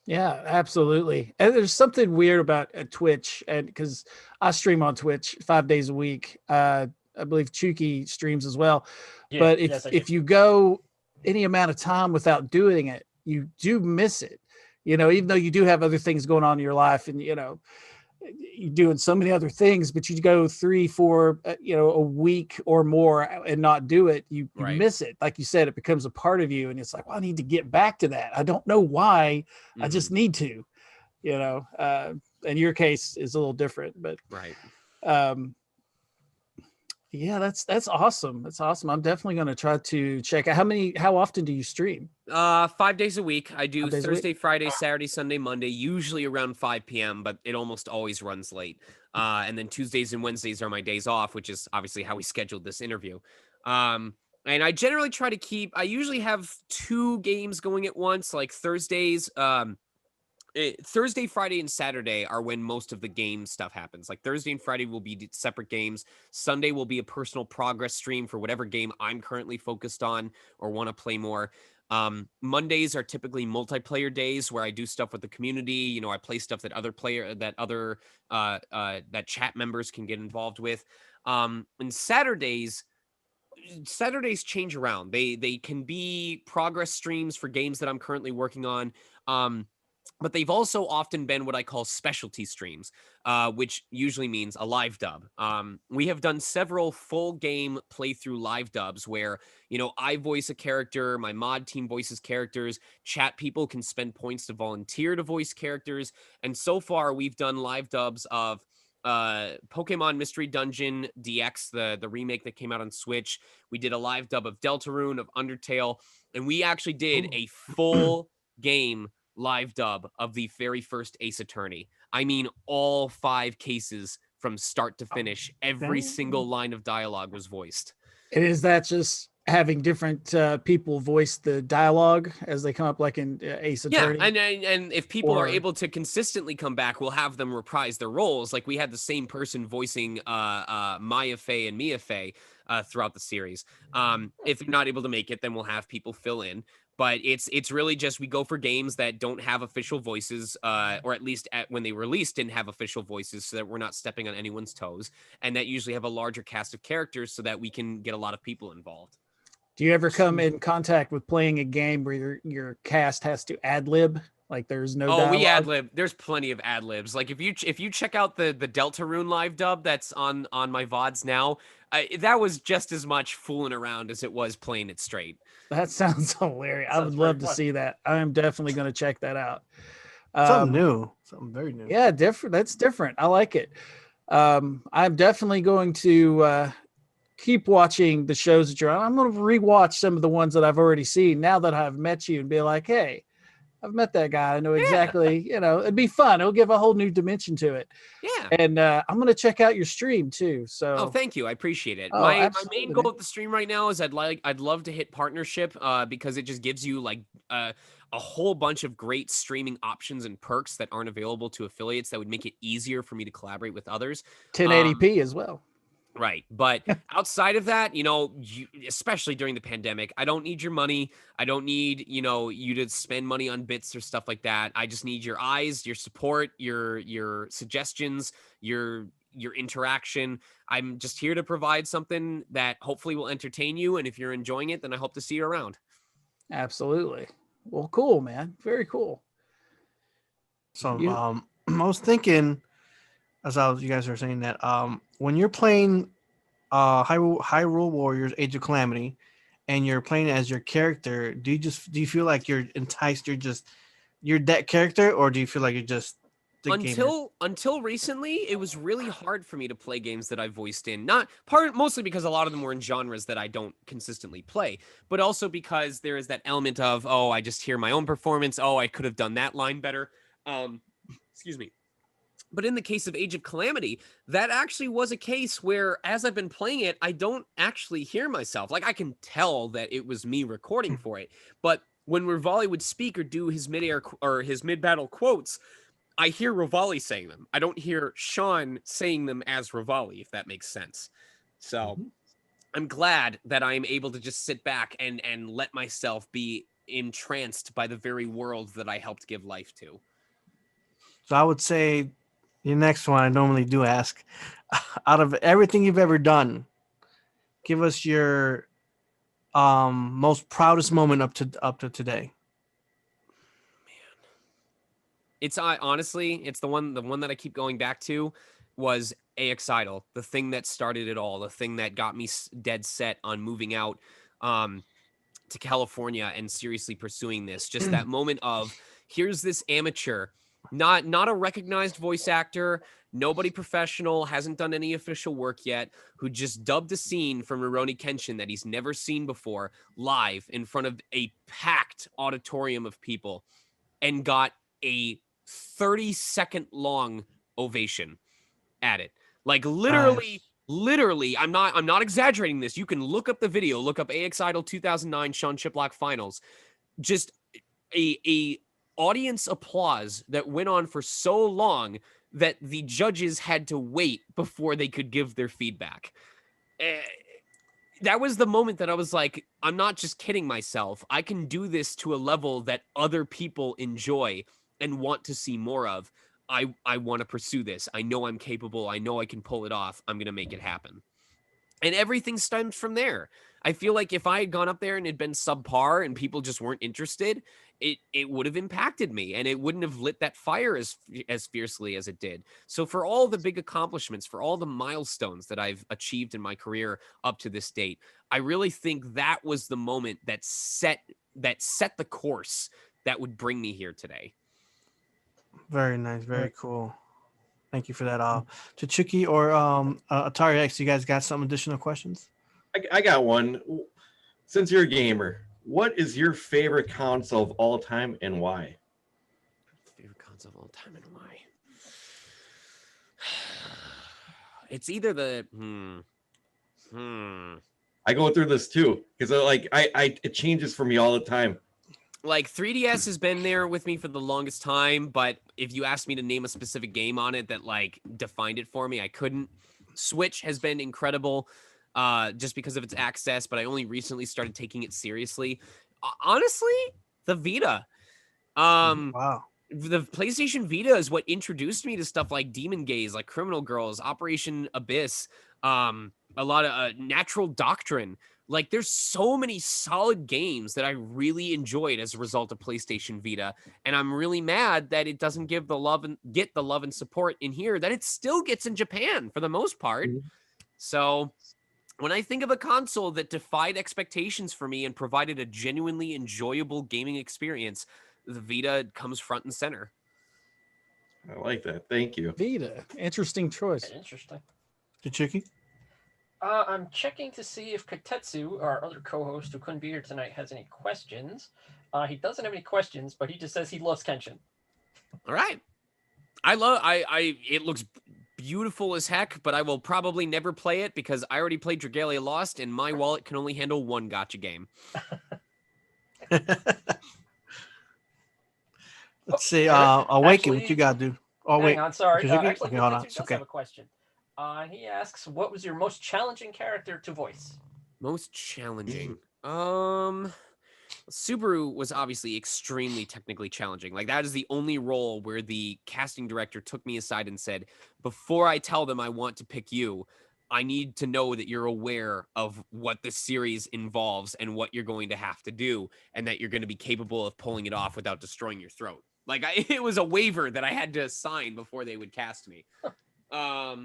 Yeah, absolutely. And there's something weird about Twitch, and because I stream on Twitch 5 days a week. I believe Chichuki streams as well. Yeah, but yes, if you go any amount of time without doing it, you do miss it. Even though you do have other things going on in your life, and you're doing so many other things, but you go 3-4 a week or more and not do it, you miss it. Like you said, it becomes a part of you, and it's like, well, I need to get back to that. I don't know why. I just need to. And your case is a little different, but yeah, that's awesome. That's awesome. I'm definitely going to try to check out how often do you stream? 5 days a week. I do Thursday, Friday, Saturday, Sunday, Monday, usually around 5 p.m., but it almost always runs late. And then Tuesdays and Wednesdays are my days off, which is obviously how we scheduled this interview. And I generally try to I usually have 2 games going at once, like Thursdays. Thursday, Friday, and Saturday are when most of the game stuff happens. Like Thursday and Friday will be separate games. Sunday will be a personal progress stream for whatever game I'm currently focused on or want to play more. Mondays are typically multiplayer days where I do stuff with the community. I play stuff that that chat members can get involved with. And Saturdays change around. They can be progress streams for games that I'm currently working on. But they've also often been what I call specialty streams, which usually means a live dub. We have done several full game playthrough live dubs where, I voice a character, my mod team voices characters, chat people can spend points to volunteer to voice characters. And so far we've done live dubs of Pokemon Mystery Dungeon DX, the remake that came out on Switch. We did a live dub of Deltarune, of Undertale, and we actually did a full game live dub of the very first Ace Attorney. I mean, all 5 cases from start to finish, every single line of dialogue was voiced. And is that just having different people voice the dialogue as they come up, like in Ace Attorney? Yeah, and if people are able to consistently come back, we'll have them reprise their roles. Like we had the same person voicing Maya Fey and Mia Fey throughout the series. If you're not able to make it, then we'll have people fill in. But it's really just we go for games that don't have official voices, or at least when they released didn't have official voices, so that we're not stepping on anyone's toes, and that usually have a larger cast of characters so that we can get a lot of people involved. Do you ever come in contact with playing a game where your cast has to ad-lib? Like there's no dialogue? We ad-lib. There's plenty of ad-libs. Like if you check out the Deltarune live dub that's on my VODs now, that was just as much fooling around as it was playing it straight. That sounds hilarious. I would love to see that. I am definitely going to check that out. Something new. Something very new. Yeah, different. That's different. I like it. I'm definitely going to keep watching the shows that you're on. I'm going to rewatch some of the ones that I've already seen now that I've met you and be like, hey, I've met that guy. I know exactly, it'd be fun. It'll give a whole new dimension to it. Yeah. And I'm going to check out your stream too. So thank you. I appreciate it. Oh, my main goal of the stream right now is I'd love to hit partnership because it just gives you like a whole bunch of great streaming options and perks that aren't available to affiliates that would make it easier for me to collaborate with others. 1080p as well. Right. But outside of that, especially during the pandemic, I don't need your money. I don't need, you to spend money on bits or stuff like that. I just need your eyes, your support, your suggestions, your interaction. I'm just here to provide something that hopefully will entertain you. And if you're enjoying it, then I hope to see you around. Absolutely. Well, cool, man. Very cool. So I was thinking, you guys were saying that when you're playing Hyrule Warriors Age of Calamity and you're playing as your character, do you feel like you're enticed, you're that character, or do you feel like you're just the gamer? Until recently, it was really hard for me to play games that I voiced in. Mostly because a lot of them were in genres that I don't consistently play, but also because there is that element of, oh, I just hear my own performance. Oh, I could have done that line better. Excuse me. But in the case of Age of Calamity, that actually was a case where, as I've been playing it, I don't actually hear myself. Like, I can tell that it was me recording for it. But when Rivali would speak or do his mid-air or his mid-battle quotes, I hear Rivali saying them. I don't hear Sean saying them as Rivali, if that makes sense. So I'm glad that I'm able to just sit back and let myself be entranced by the very world that I helped give life to. So I would say your next one, I normally do ask, out of everything you've ever done, give us your most proudest moment up to today. It's honestly, it's the one that I keep going back to was AX Idol, the thing that started it all, the thing that got me dead set on moving out to California and seriously pursuing this. Just that moment of, here's this amateur, not a recognized voice actor, nobody professional, hasn't done any official work yet, who just dubbed a scene from Rurouni Kenshin that he's never seen before live in front of a packed auditorium of people and got a 30-second long ovation at it. Like literally, I'm not exaggerating this. You can look up the video, look up AX Idol 2009 Sean Chiplock finals. Just a audience applause that went on for so long that the judges had to wait before they could give their feedback. That was the moment that I was like, I'm not just kidding myself. I can do this to a level that other people enjoy and want to see more of. I want to pursue this. I know I'm capable. I know I can pull it off. I'm going to make it happen. And everything stems from there. I feel like if I had gone up there and it'd been subpar and people just weren't interested, it would have impacted me and it wouldn't have lit that fire as fiercely as it did. So for all the big accomplishments, for all the milestones that I've achieved in my career up to this date, I really think that was the moment that set the course that would bring me here today. Very nice. Very cool. Thank you for that. Chichuki or Atari X, you guys got some additional questions? I got one. Since you're a gamer, what is your favorite console of all time and why? Favorite console of all time and why? It's either the I go through this too because it changes for me all the time. Like 3DS has been there with me for the longest time, but if you asked me to name a specific game on it that like defined it for me, I couldn't. Switch has been incredible just because of its access, but I only recently started taking it seriously. Honestly, the Vita. Wow. The PlayStation Vita is what introduced me to stuff like Demon Gaze, like Criminal Girls, Operation Abyss, a lot of Natural Doctrine. Like, there's so many solid games that I really enjoyed as a result of PlayStation Vita, and I'm really mad that it doesn't get the love and support in here that it still gets in Japan for the most part. Mm-hmm. So when I think of a console that defied expectations for me and provided a genuinely enjoyable gaming experience, the Vita comes front and center. I like that. Thank you. Vita. Interesting choice. Interesting. Chichuki? I'm checking to see if Katetsu, our other co-host who couldn't be here tonight, has any questions. He doesn't have any questions, but he just says he loves Kenshin. All right. It looks beautiful as heck, but I will probably never play it because I already played Dragalia Lost and my wallet can only handle one gacha game. Let's see. Awaken, what you got to do? Oh, wait. Hang on, sorry. Okay, Katetsu does have a question. He asks, what was your most challenging character to voice? Most challenging. Subaru was obviously extremely technically challenging. Like, that is the only role where the casting director took me aside and said, before I tell them I want to pick you, I need to know that you're aware of what the series involves and what you're going to have to do, and that you're going to be capable of pulling it off without destroying your throat. Like, it was a waiver that I had to sign before they would cast me. But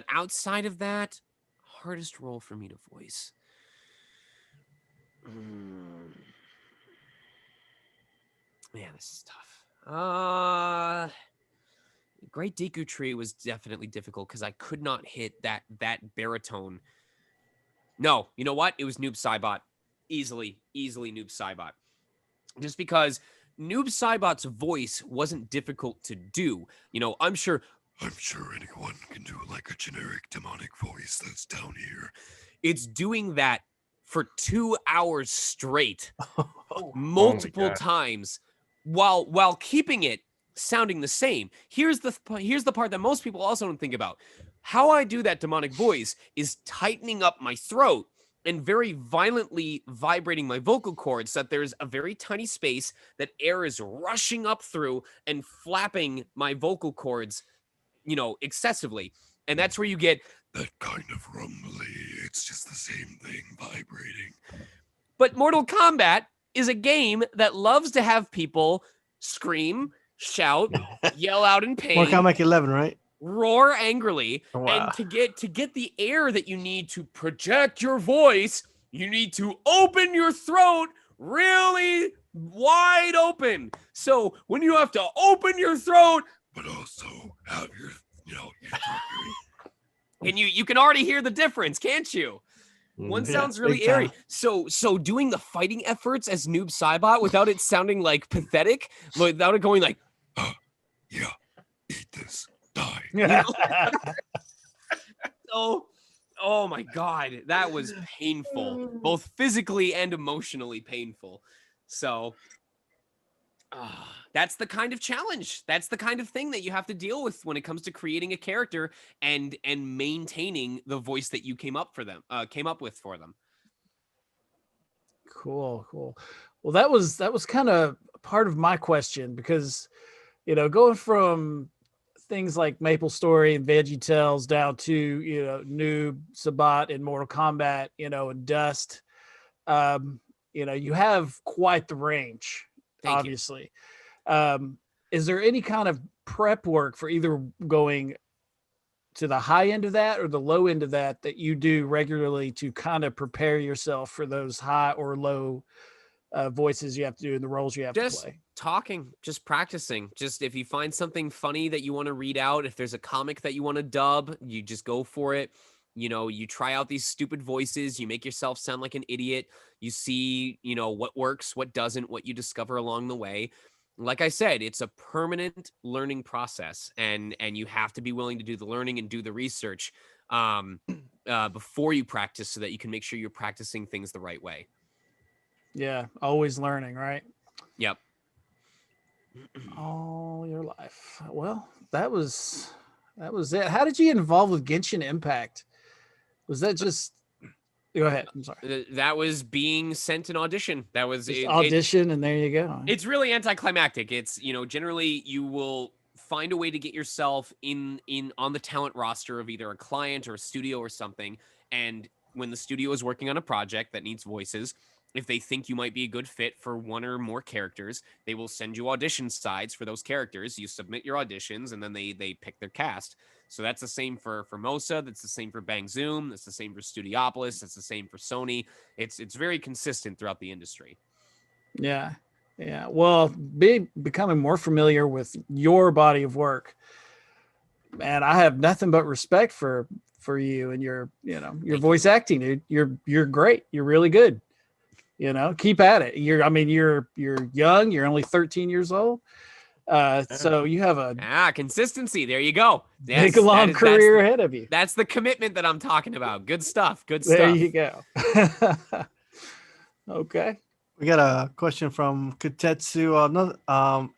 outside of that, hardest role for me to voice. Man, this is tough. Great Deku Tree was definitely difficult because I could not hit that baritone. No, you know what? It was Noob Saibot. Easily Noob Saibot. Just because Noob Saibot's voice wasn't difficult to do. You know, I'm sure anyone can do like a generic demonic voice that's down here. It's doing that for 2 hours straight, multiple times, while keeping it sounding the same. Here's the part that most people also don't think about. How I do that demonic voice is tightening up my throat and very violently vibrating my vocal cords so that there's a very tiny space that air is rushing up through and flapping my vocal cords, you know, excessively. And that's where you get that kind of rumbly, it's just the same thing vibrating. But Mortal Kombat is a game that loves to have people scream, shout, yell out in pain. Mortal Kombat 11, right? Roar angrily. Wow. And to get the air that you need to project your voice, you need to open your throat really wide open. So when you have to open your throat, but also have your, you know, and you can already hear the difference, can't you? One sounds really airy. So doing the fighting efforts as Noob Saibot without it sounding like pathetic, without it going like, yeah, eat this, die. You know? So, oh my God, that was painful, both physically and emotionally painful. So that's the kind of challenge. That's the kind of thing that you have to deal with when it comes to creating a character and maintaining the voice that you came up with for them. Cool. Well, that was kind of part of my question because, you know, going from things like Maple Story and Veggie Tales down to, you know, Noob Saibot and Mortal Kombat, you know, and Dust, you know, you have quite the range. Obviously. Is there any kind of prep work for either going to the high end of that or the low end of that you do regularly to kind of prepare yourself for those high or low voices you have to do in the roles you have to play? Just talking, just practicing. Just if you find something funny that you want to read out, if there's a comic that you want to dub, you just go for it. You know, you try out these stupid voices, you make yourself sound like an idiot. You see, you know, what works, what doesn't, what you discover along the way. Like I said, it's a permanent learning process, and you have to be willing to do the learning and do the research before you practice so that you can make sure you're practicing things the right way. Yeah, always learning, right? Yep. All your life. Well, that was it. How did you get involved with Genshin Impact? Was that just... Go ahead. I'm sorry. That was being sent an audition. That was audition, and there you go. It's really anticlimactic. It's, you know, generally you will find a way to get yourself in on the talent roster of either a client or a studio or something. And when the studio is working on a project that needs voices, if they think you might be a good fit for one or more characters, they will send you audition sides for those characters. You submit your auditions, and then they pick their cast. So that's the same for Mosa. That's the same for Bang Zoom. That's the same for Studiopolis. That's the same for Sony. It's very consistent throughout the industry. Yeah. Well, becoming more familiar with your body of work, man, I have nothing but respect for you and your voice acting, dude. You're great. You're really good. You know, keep at it. You're young. You're only 13 years old. So you have a consistency. There you go. Yes, big long career ahead of you. That's the commitment that I'm talking about. Good stuff. There you go. Okay. We got a question from Kotetsu.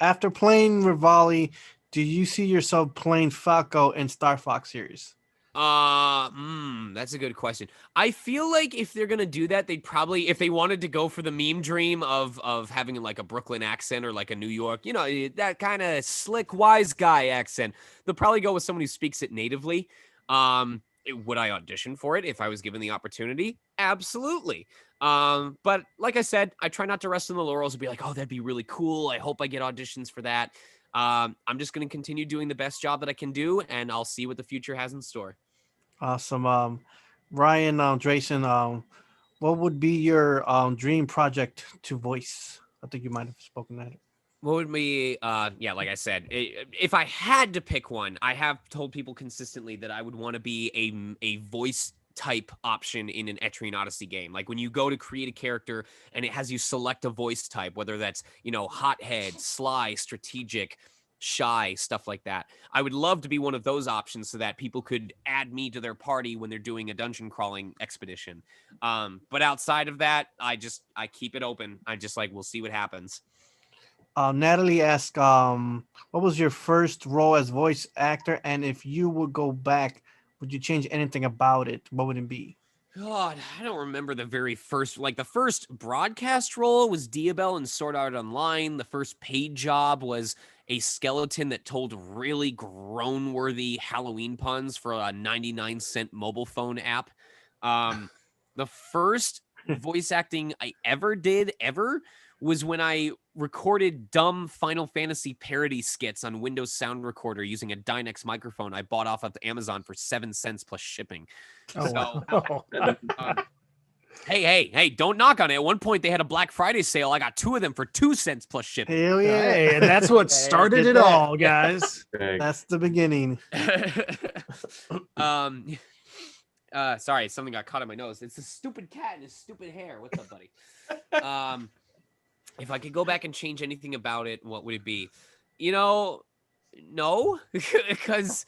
After playing Rivali, do you see yourself playing Falco in Star Fox series? That's a good question. I feel like if they're gonna do that, they'd probably, if they wanted to go for the meme dream of having like a Brooklyn accent or like a New York, that kind of slick wise guy accent, they'll probably go with someone who speaks it natively. Would I audition for it if I was given the opportunity? Absolutely. But like I said, I try not to rest on the laurels and be like, oh, that'd be really cool. I hope I get auditions for that. I'm just going to continue doing the best job that I can do, and I'll see what the future has in store. Awesome. Ryan, Drayson, what would be your dream project to voice? I think you might have spoken that. What would be, yeah, like I said, if I had to pick one, I have told people consistently that I would want to be a voice type option in an Etrian Odyssey game. Like when you go to create a character and it has you select a voice type, whether that's, hothead, sly, strategic, shy, stuff like that. I would love to be one of those options so that people could add me to their party when they're doing a dungeon crawling expedition. But outside of that, I keep it open. We'll see what happens. Natalie asked, what was your first role as voice actor? And if you would go back, would you change anything about it? What would it be? God, I don't remember the very first, the first broadcast role was Diabel in Sword Art Online. The first paid job was a skeleton that told really groan-worthy Halloween puns for a 99-cent mobile phone app. The first voice acting I ever did, was when I recorded dumb Final Fantasy parody skits on Windows Sound Recorder using a Dynex microphone I bought off of Amazon for 7 cents plus shipping. Hey, don't knock on it. At one point, they had a Black Friday sale. I got 2 of them for 2 cents plus shipping. Hell yeah. Hey, and that's what started it all, guys. That's the beginning. Sorry, something got caught in my nose. It's a stupid cat and his stupid hair. What's up, buddy? If I could go back and change anything about it, what would it be? No, because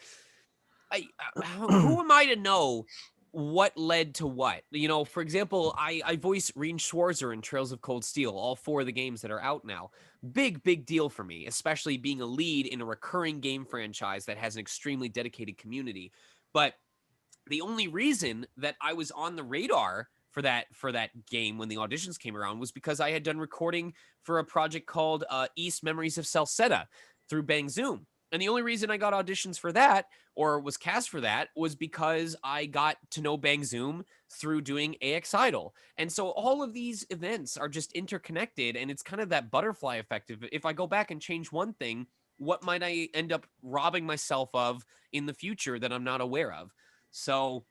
who am I to know what led to what? For example, I voice Rean Schwarzer in Trails of Cold Steel, all 4 of the games that are out now. Big deal for me, especially being a lead in a recurring game franchise that has an extremely dedicated community. But the only reason that I was on the radar for that game when the auditions came around was because I had done recording for a project called East Memories of Salsetta through Bang Zoom. And the only reason I got auditions for that or was cast for that was because I got to know Bang Zoom through doing AX Idol. And so all of these events are just interconnected, and it's kind of that butterfly effect. If I go back and change one thing, what might I end up robbing myself of in the future that I'm not aware of? So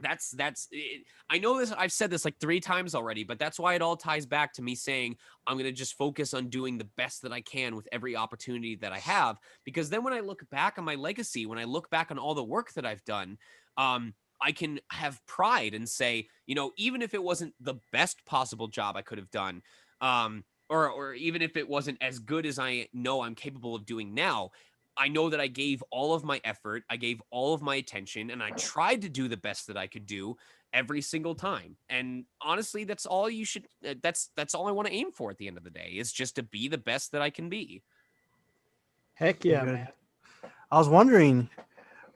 that's it. I know this, I've said this like 3 times already, but that's why it all ties back to me saying I'm going to just focus on doing the best that I can with every opportunity that I have, because then when I look back on my legacy, when I look back on all the work that I've done, I can have pride and say, even if it wasn't the best possible job I could have done, or even if it wasn't as good as I know I'm capable of doing now, I know that I gave all of my effort, I gave all of my attention, and I tried to do the best that I could do every single time. And honestly, that's all you should, that's all I want to aim for at the end of the day, is just to be the best that I can be. Heck yeah, man. I was wondering,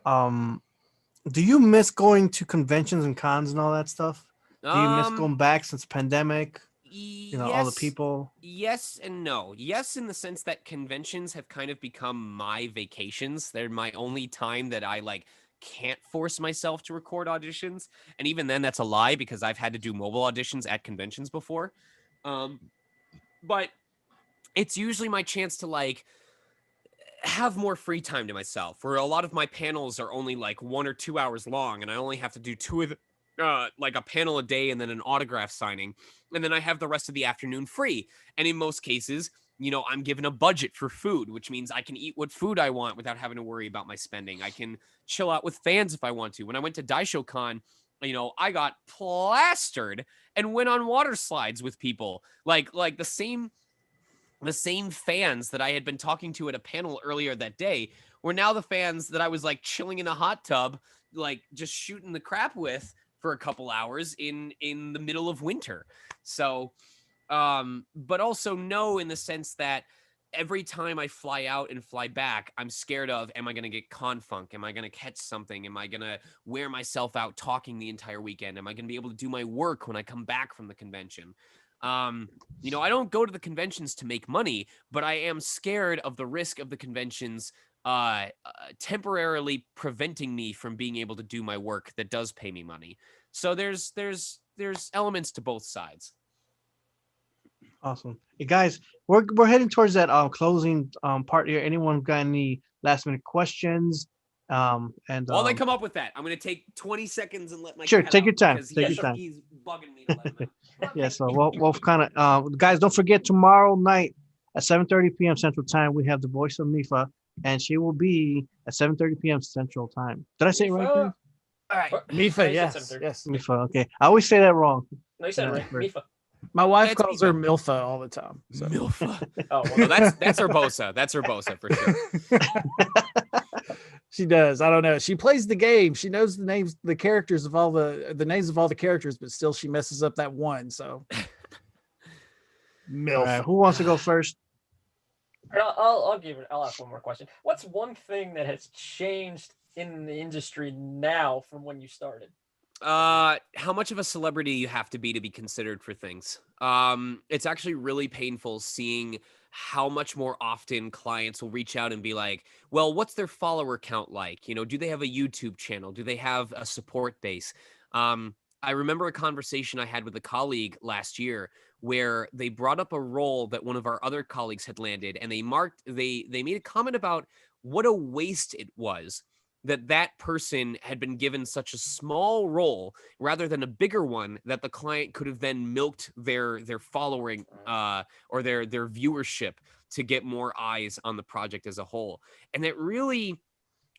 do you miss going to conventions and cons and all that stuff? Do you miss going back since pandemic? All the people. Yes and no. Yes, in the sense that conventions have kind of become my vacations. They're my only time that I can't force myself to record auditions. And even then, that's a lie, because I've had to do mobile auditions at conventions before. But it's usually my chance to have more free time to myself, where a lot of my panels are only 1 or 2 hours long, and I only have to do 2 of them. A panel a day and then an autograph signing. And then I have the rest of the afternoon free. And in most cases, I'm given a budget for food, which means I can eat what food I want without having to worry about my spending. I can chill out with fans if I want to. When I went to DaishoCon, I got plastered and went on water slides with people. Like the same fans that I had been talking to at a panel earlier that day were now the fans that I was chilling in a hot tub, just shooting the crap with for a couple hours in the middle of winter. So, but also no, in the sense that every time I fly out and fly back, I'm scared of, am I going to get confunk? Am I going to catch something? Am I going to wear myself out talking the entire weekend? Am I going to be able to do my work when I come back from the convention? You know, I don't go to the conventions to make money, but I am scared of the risk of the conventions temporarily preventing me from being able to do my work that does pay me money. So there's elements to both sides. Awesome. Hey guys, we're heading towards that closing part here. Anyone got any last minute questions? And while they come up with that, I'm going to take 20 seconds and let my sure, cat take out your time. because Take your time. He's bugging me to let him out. Yeah, so we'll kind of guys, don't forget tomorrow night at 7:30 p.m. Central Time we have the voice of Mifa, and she will be at 7:30 p.m. Central Time. Did I say it right? Guys? All right, Mifa, yes. Mifa. Okay, I always say that wrong. No, you said it right. Mifa. My wife calls her Milfa all the time. So. Milfa. Oh, well, that's Urbosa. That's Urbosa for sure. She does. I don't know. She plays the game. She knows the names, the characters of all the names of all the characters, but still she messes up that one. So, Milf. Right, who wants to go first? I'll ask one more question. What's one thing that has changed in the industry now from when you started? How much of a celebrity you have to be considered for things. It's actually really painful seeing how much more often clients will reach out and be like, well, what's their follower count like? You know, do they have a YouTube channel? Do they have a support base? I remember a conversation I had with a colleague last year where they brought up a role that one of our other colleagues had landed, and they made a comment about what a waste it was that person had been given such a small role rather than a bigger one that the client could have then milked their following or their viewership to get more eyes on the project as a whole. And it really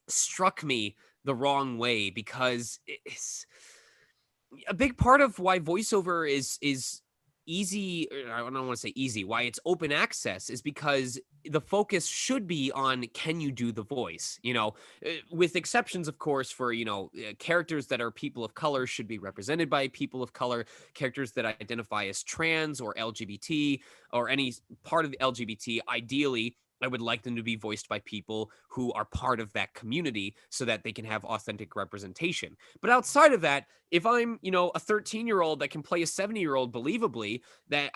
struck me the wrong way, because it's a big part of why voiceover is easy. I don't want to say easy. Why it's open access is because the focus should be on, can you do the voice? You know, with exceptions, of course, for, you know, characters that are people of color should be represented by people of color. Characters that identify as trans or LGBT or any part of the LGBT, ideally, I would like them to be voiced by people who are part of that community so that they can have authentic representation. But outside of that, if I'm, you know, a 13-year-old that can play a 70-year-old believably, that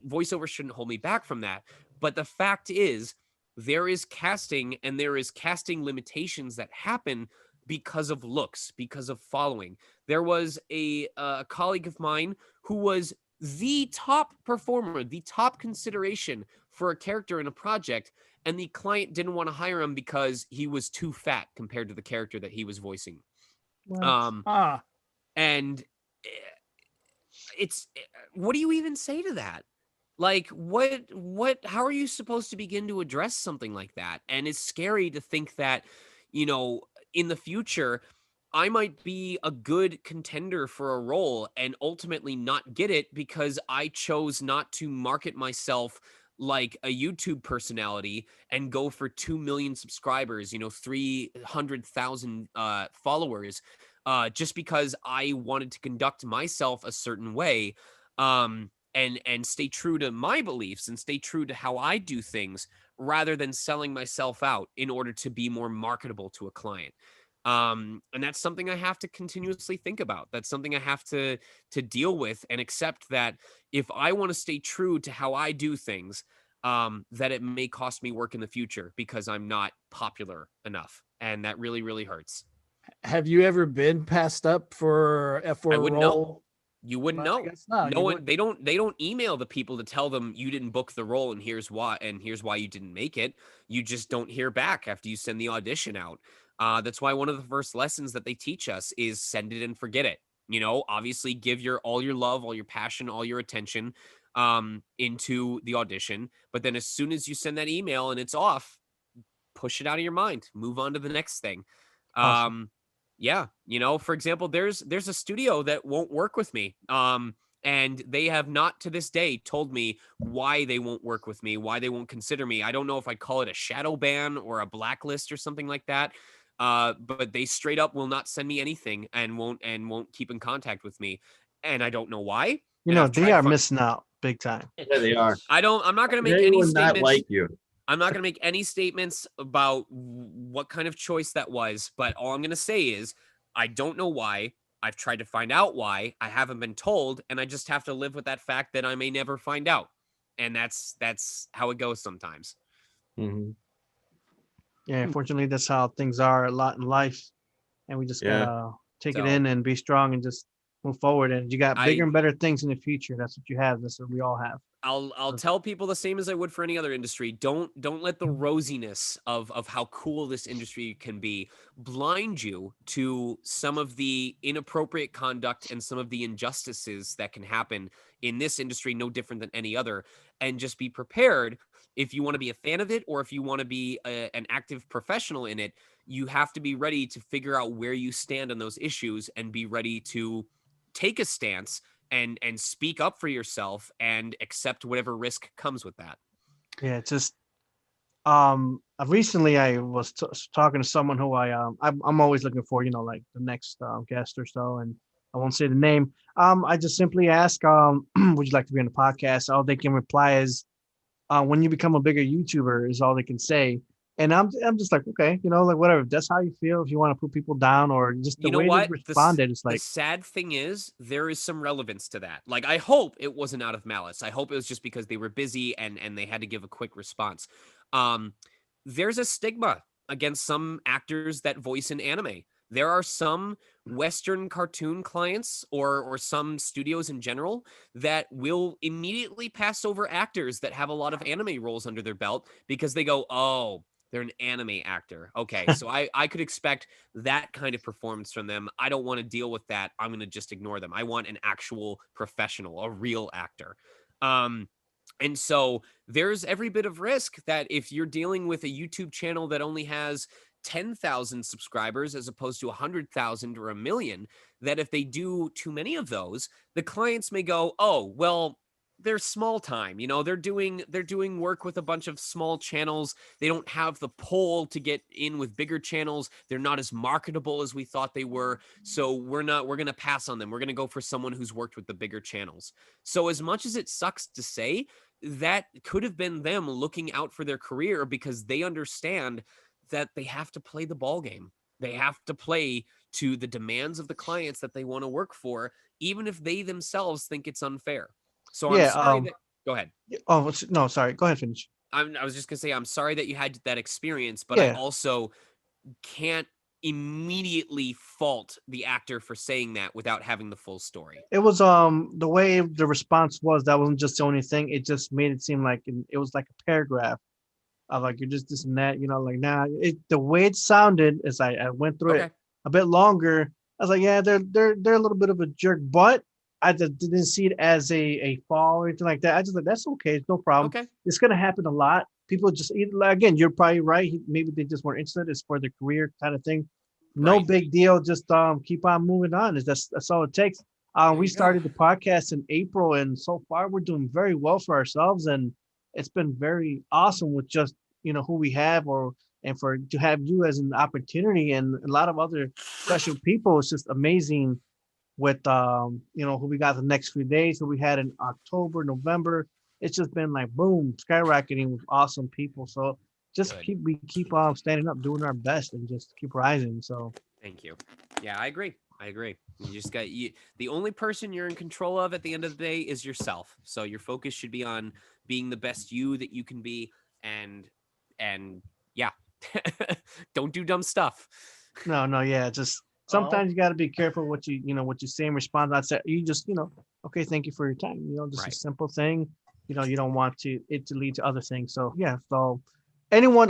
voiceover shouldn't hold me back from that. But the fact is, there is casting, and there is casting limitations that happen because of looks, because of following. There was a colleague of mine who was the top performer, the top consideration for a character in a project, and the client didn't want to hire him because he was too fat compared to the character that he was voicing. And it's, what do you even say to that? Like, how are you supposed to begin to address something like that? And it's scary to think that, you know, in the future, I might be a good contender for a role and ultimately not get it because I chose not to market myself like a YouTube personality and go for 2 million subscribers, you know, 300,000 followers, just because I wanted to conduct myself a certain way, and stay true to my beliefs and stay true to how I do things, rather than selling myself out in order to be more marketable to a client. And that's something I have to continuously think about. That's something I have to deal with and accept, that if I want to stay true to how I do things, that it may cost me work in the future because I'm not popular enough. And that really, really hurts. Have you ever been passed up for a I wouldn't role? know. You wouldn't know. No one. They don't email the people to tell them you didn't book the role and here's why you didn't make it. You just don't hear back after you send the audition out. That's why one of the first lessons that they teach us is send it and forget it. You know, obviously give all your love, all your passion, all your attention into the audition. But then as soon as you send that email and it's off, push it out of your mind. Move on to the next thing. Awesome. Yeah, you know, for example, there's a studio that won't work with me. And they have not to this day told me why they won't work with me, why they won't consider me. I don't know if I'd call it a shadow ban or a blacklist or something like that. But they straight up will not send me anything and won't keep in contact with me. And I don't know why. You know, they are missing out. big time. Yeah, they are. I'm not going to make They any would not statements. like you. I'm not going to make any statements about what kind of choice that was, but all I'm going to say is I don't know why. I've tried to find out why. I haven't been told, and I just have to live with that fact that I may never find out. And that's how it goes sometimes. Mm-hmm. Yeah, unfortunately, that's how things are a lot in life, and we just gotta take it in and be strong and just move forward. And you got bigger and better things in the future. That's what you have. That's what we all have. I'll tell people the same as I would for any other industry. Don't let the rosiness of how cool this industry can be blind you to some of the inappropriate conduct and some of the injustices that can happen in this industry, no different than any other. And just be prepared if you want to be a fan of it or if you want to be an active professional in it. You have to be ready to figure out where you stand on those issues and be ready to take a stance and speak up for yourself and accept whatever risk comes with that. Yeah, it's just recently I was talking to someone who I'm always looking for, like the next guest or so, and I won't say the name. I just simply ask, would you like to be on the podcast? All they can reply is, when you become a bigger YouTuber is all they can say. And I'm just like, okay, like whatever. If that's how you feel. If you want to put people down or just the way they responded, it's like. The sad thing is there is some relevance to that. Like, I hope it wasn't out of malice. I hope it was just because they were busy and they had to give a quick response. There's a stigma against some actors that voice in anime. There are some Western cartoon clients or some studios in general that will immediately pass over actors that have a lot of anime roles under their belt because they go, oh, they're an anime actor. Okay, so I could expect that kind of performance from them. I don't want to deal with that. I'm going to just ignore them. I want an actual professional, a real actor. And so there's every bit of risk that if you're dealing with a YouTube channel that only has 10,000 subscribers as opposed to 100,000 or 1 million, that if they do too many of those, the clients may go, oh, well, they're small time, they're doing work with a bunch of small channels. They don't have the pull to get in with bigger channels. They're not as marketable as we thought they were. So we're going to pass on them. We're going to go for someone who's worked with the bigger channels. So as much as it sucks to say, that could have been them looking out for their career because they understand that they have to play the ball game. They have to play to the demands of the clients that they want to work for, even if they themselves think it's unfair. So I'm sorry go ahead. Oh, no, sorry. Go ahead, finish. I was just going to say, I'm sorry that you had that experience, but I also can't immediately fault the actor for saying that without having the full story. It was the way the response was, that wasn't just the only thing. It just made it seem like it was like a paragraph of like, you're just this and that, like, nah, the way it sounded as I went through it a bit longer, I was like, yeah, they're a little bit of a jerk, but I didn't see it as a fall or anything like that. I just like, that's okay. It's no problem. Okay. It's going to happen a lot. People just, again, you're probably right. Maybe they just weren't interested. It's for their career kind of thing. No big deal. Just keep on moving on. That's all it takes. We started the podcast in April, and so far we're doing very well for ourselves. And it's been very awesome with just, who we have and to have you as an opportunity and a lot of other special people. It's just amazing with, who we got the next few days, who we had in October, November. It's just been like, boom, skyrocketing with awesome people. So just keep standing up, doing our best, and just keep rising. So thank you. Yeah, I agree. You just got the only person you're in control of at the end of the day is yourself. So your focus should be on being the best you that you can be. And yeah, don't do dumb stuff. No. Yeah. Just sometimes you got to be careful what you say in response. I said, you just, okay, thank you for your time. Just a simple thing. You don't want it to lead to other things. So yeah. So anyone,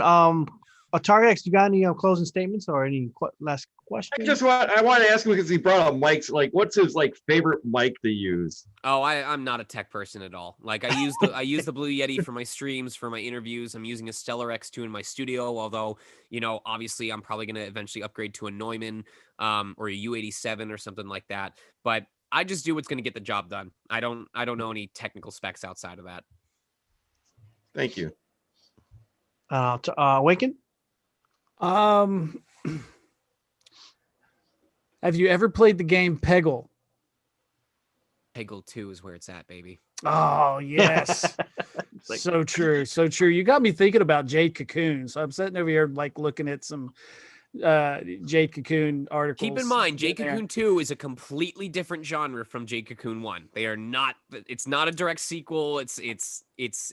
Target X, you got any closing statements or any last questions? I want to ask him because he brought up mics. Like, what's his favorite mic to use? Oh, I'm not a tech person at all. Like, I use the Blue Yeti for my streams, for my interviews. I'm using a Stellar X2 in my studio. Although, obviously, I'm probably going to eventually upgrade to a Neumann or a U87 or something like that. But I just do what's going to get the job done. I don't know any technical specs outside of that. Thank you. Awaken. Have you ever played the game Peggle? Peggle 2 is where it's at, baby. Oh yes. Like, so true. So true. You got me thinking about Jade Cocoon. So I'm sitting over here like looking at some Jade Cocoon articles. Keep in mind, Jade Cocoon 2 is a completely different genre from Jade Cocoon 1. They are not, it's not a direct sequel. It's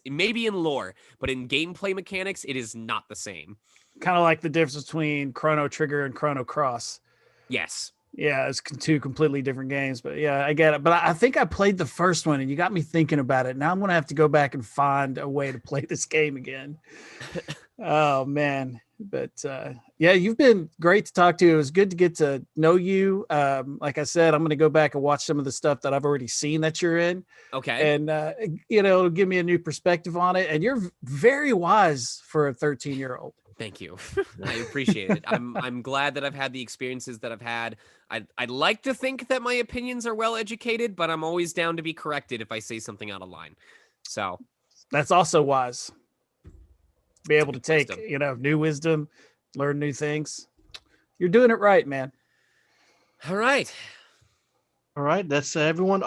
maybe in lore, but in gameplay mechanics, it is not the same. Kind of like the difference between Chrono Trigger and Chrono Cross. Yes. Yeah, it's two completely different games, but yeah, I get it. But I think I played the first one and you got me thinking about it. Now I'm going to have to go back and find a way to play this game again. Oh man. But yeah, you've been great to talk to. It was good to get to know you. Like I said, I'm going to go back and watch some of the stuff that I've already seen that you're in. Okay. And, it'll give me a new perspective on it. And you're very wise for a 13-year-old. Thank you. I appreciate it. I'm glad that I've had the experiences that I've had. I'd like to think that my opinions are well educated, but I'm always down to be corrected if I say something out of line. So that's also wise. Be able to take, wisdom. New wisdom, learn new things. You're doing it right, man. All right. That's everyone.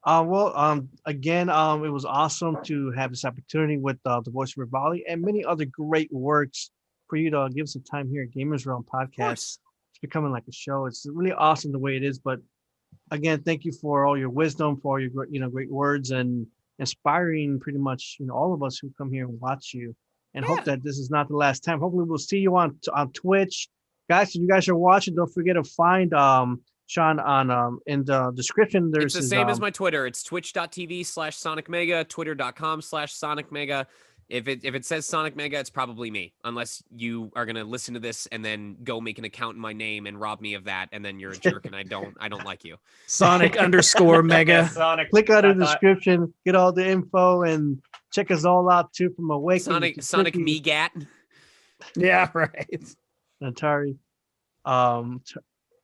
Again, it was awesome to have this opportunity with the Voice of Rivali and many other great works for you to give us a time here at Gamers Realm Podcast. It's becoming like a show. It's really awesome the way it is. But again, thank you for all your wisdom, for all your great words and inspiring pretty much all of us who come here and watch you. And hope that this is not the last time. Hopefully, we'll see you on Twitch, guys. If you guys are watching, don't forget to find Sean on in the description. There's it's the same as my Twitter. It's twitch.tv/SonicMega, twitter.com/SonicMega. If it says Sonic Mega, it's probably me, unless you are gonna listen to this and then go make an account in my name and rob me of that, and then you're a jerk and I don't like you. Sonic_Mega. Sonic. Click out in the description, get all the info, and check us all out too from Awakening. Sonic Megat. Yeah, right. Atari.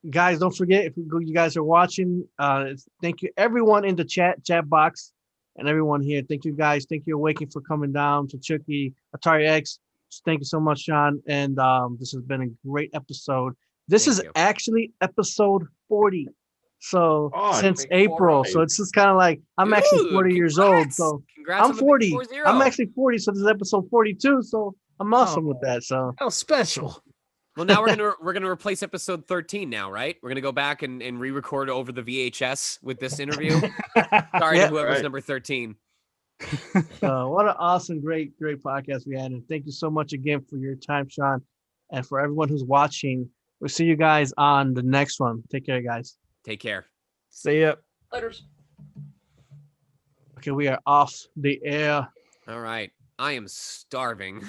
Guys, don't forget if you guys are watching. Thank you everyone in the chat box and everyone here. Thank you guys. Thank you Awakening for coming down to CHICHUKI, Atari X. Thank you so much, Sean. And this has been a great episode. This is actually episode 40. So since April. So it's just kind of like I'm actually 40 years old. So I'm 40. I'm actually 40. So this is episode 42. So I'm awesome with that. So how special. Well, now we're gonna replace episode 13 now, right? We're gonna go back and re-record over the VHS with this interview. Sorry to whoever's number 13. What an awesome, great podcast we had. And thank you so much again for your time, Sean. And for everyone who's watching, we'll see you guys on the next one. Take care, guys. Take care. See ya. Laters. Okay, we are off the air. All right. I am starving.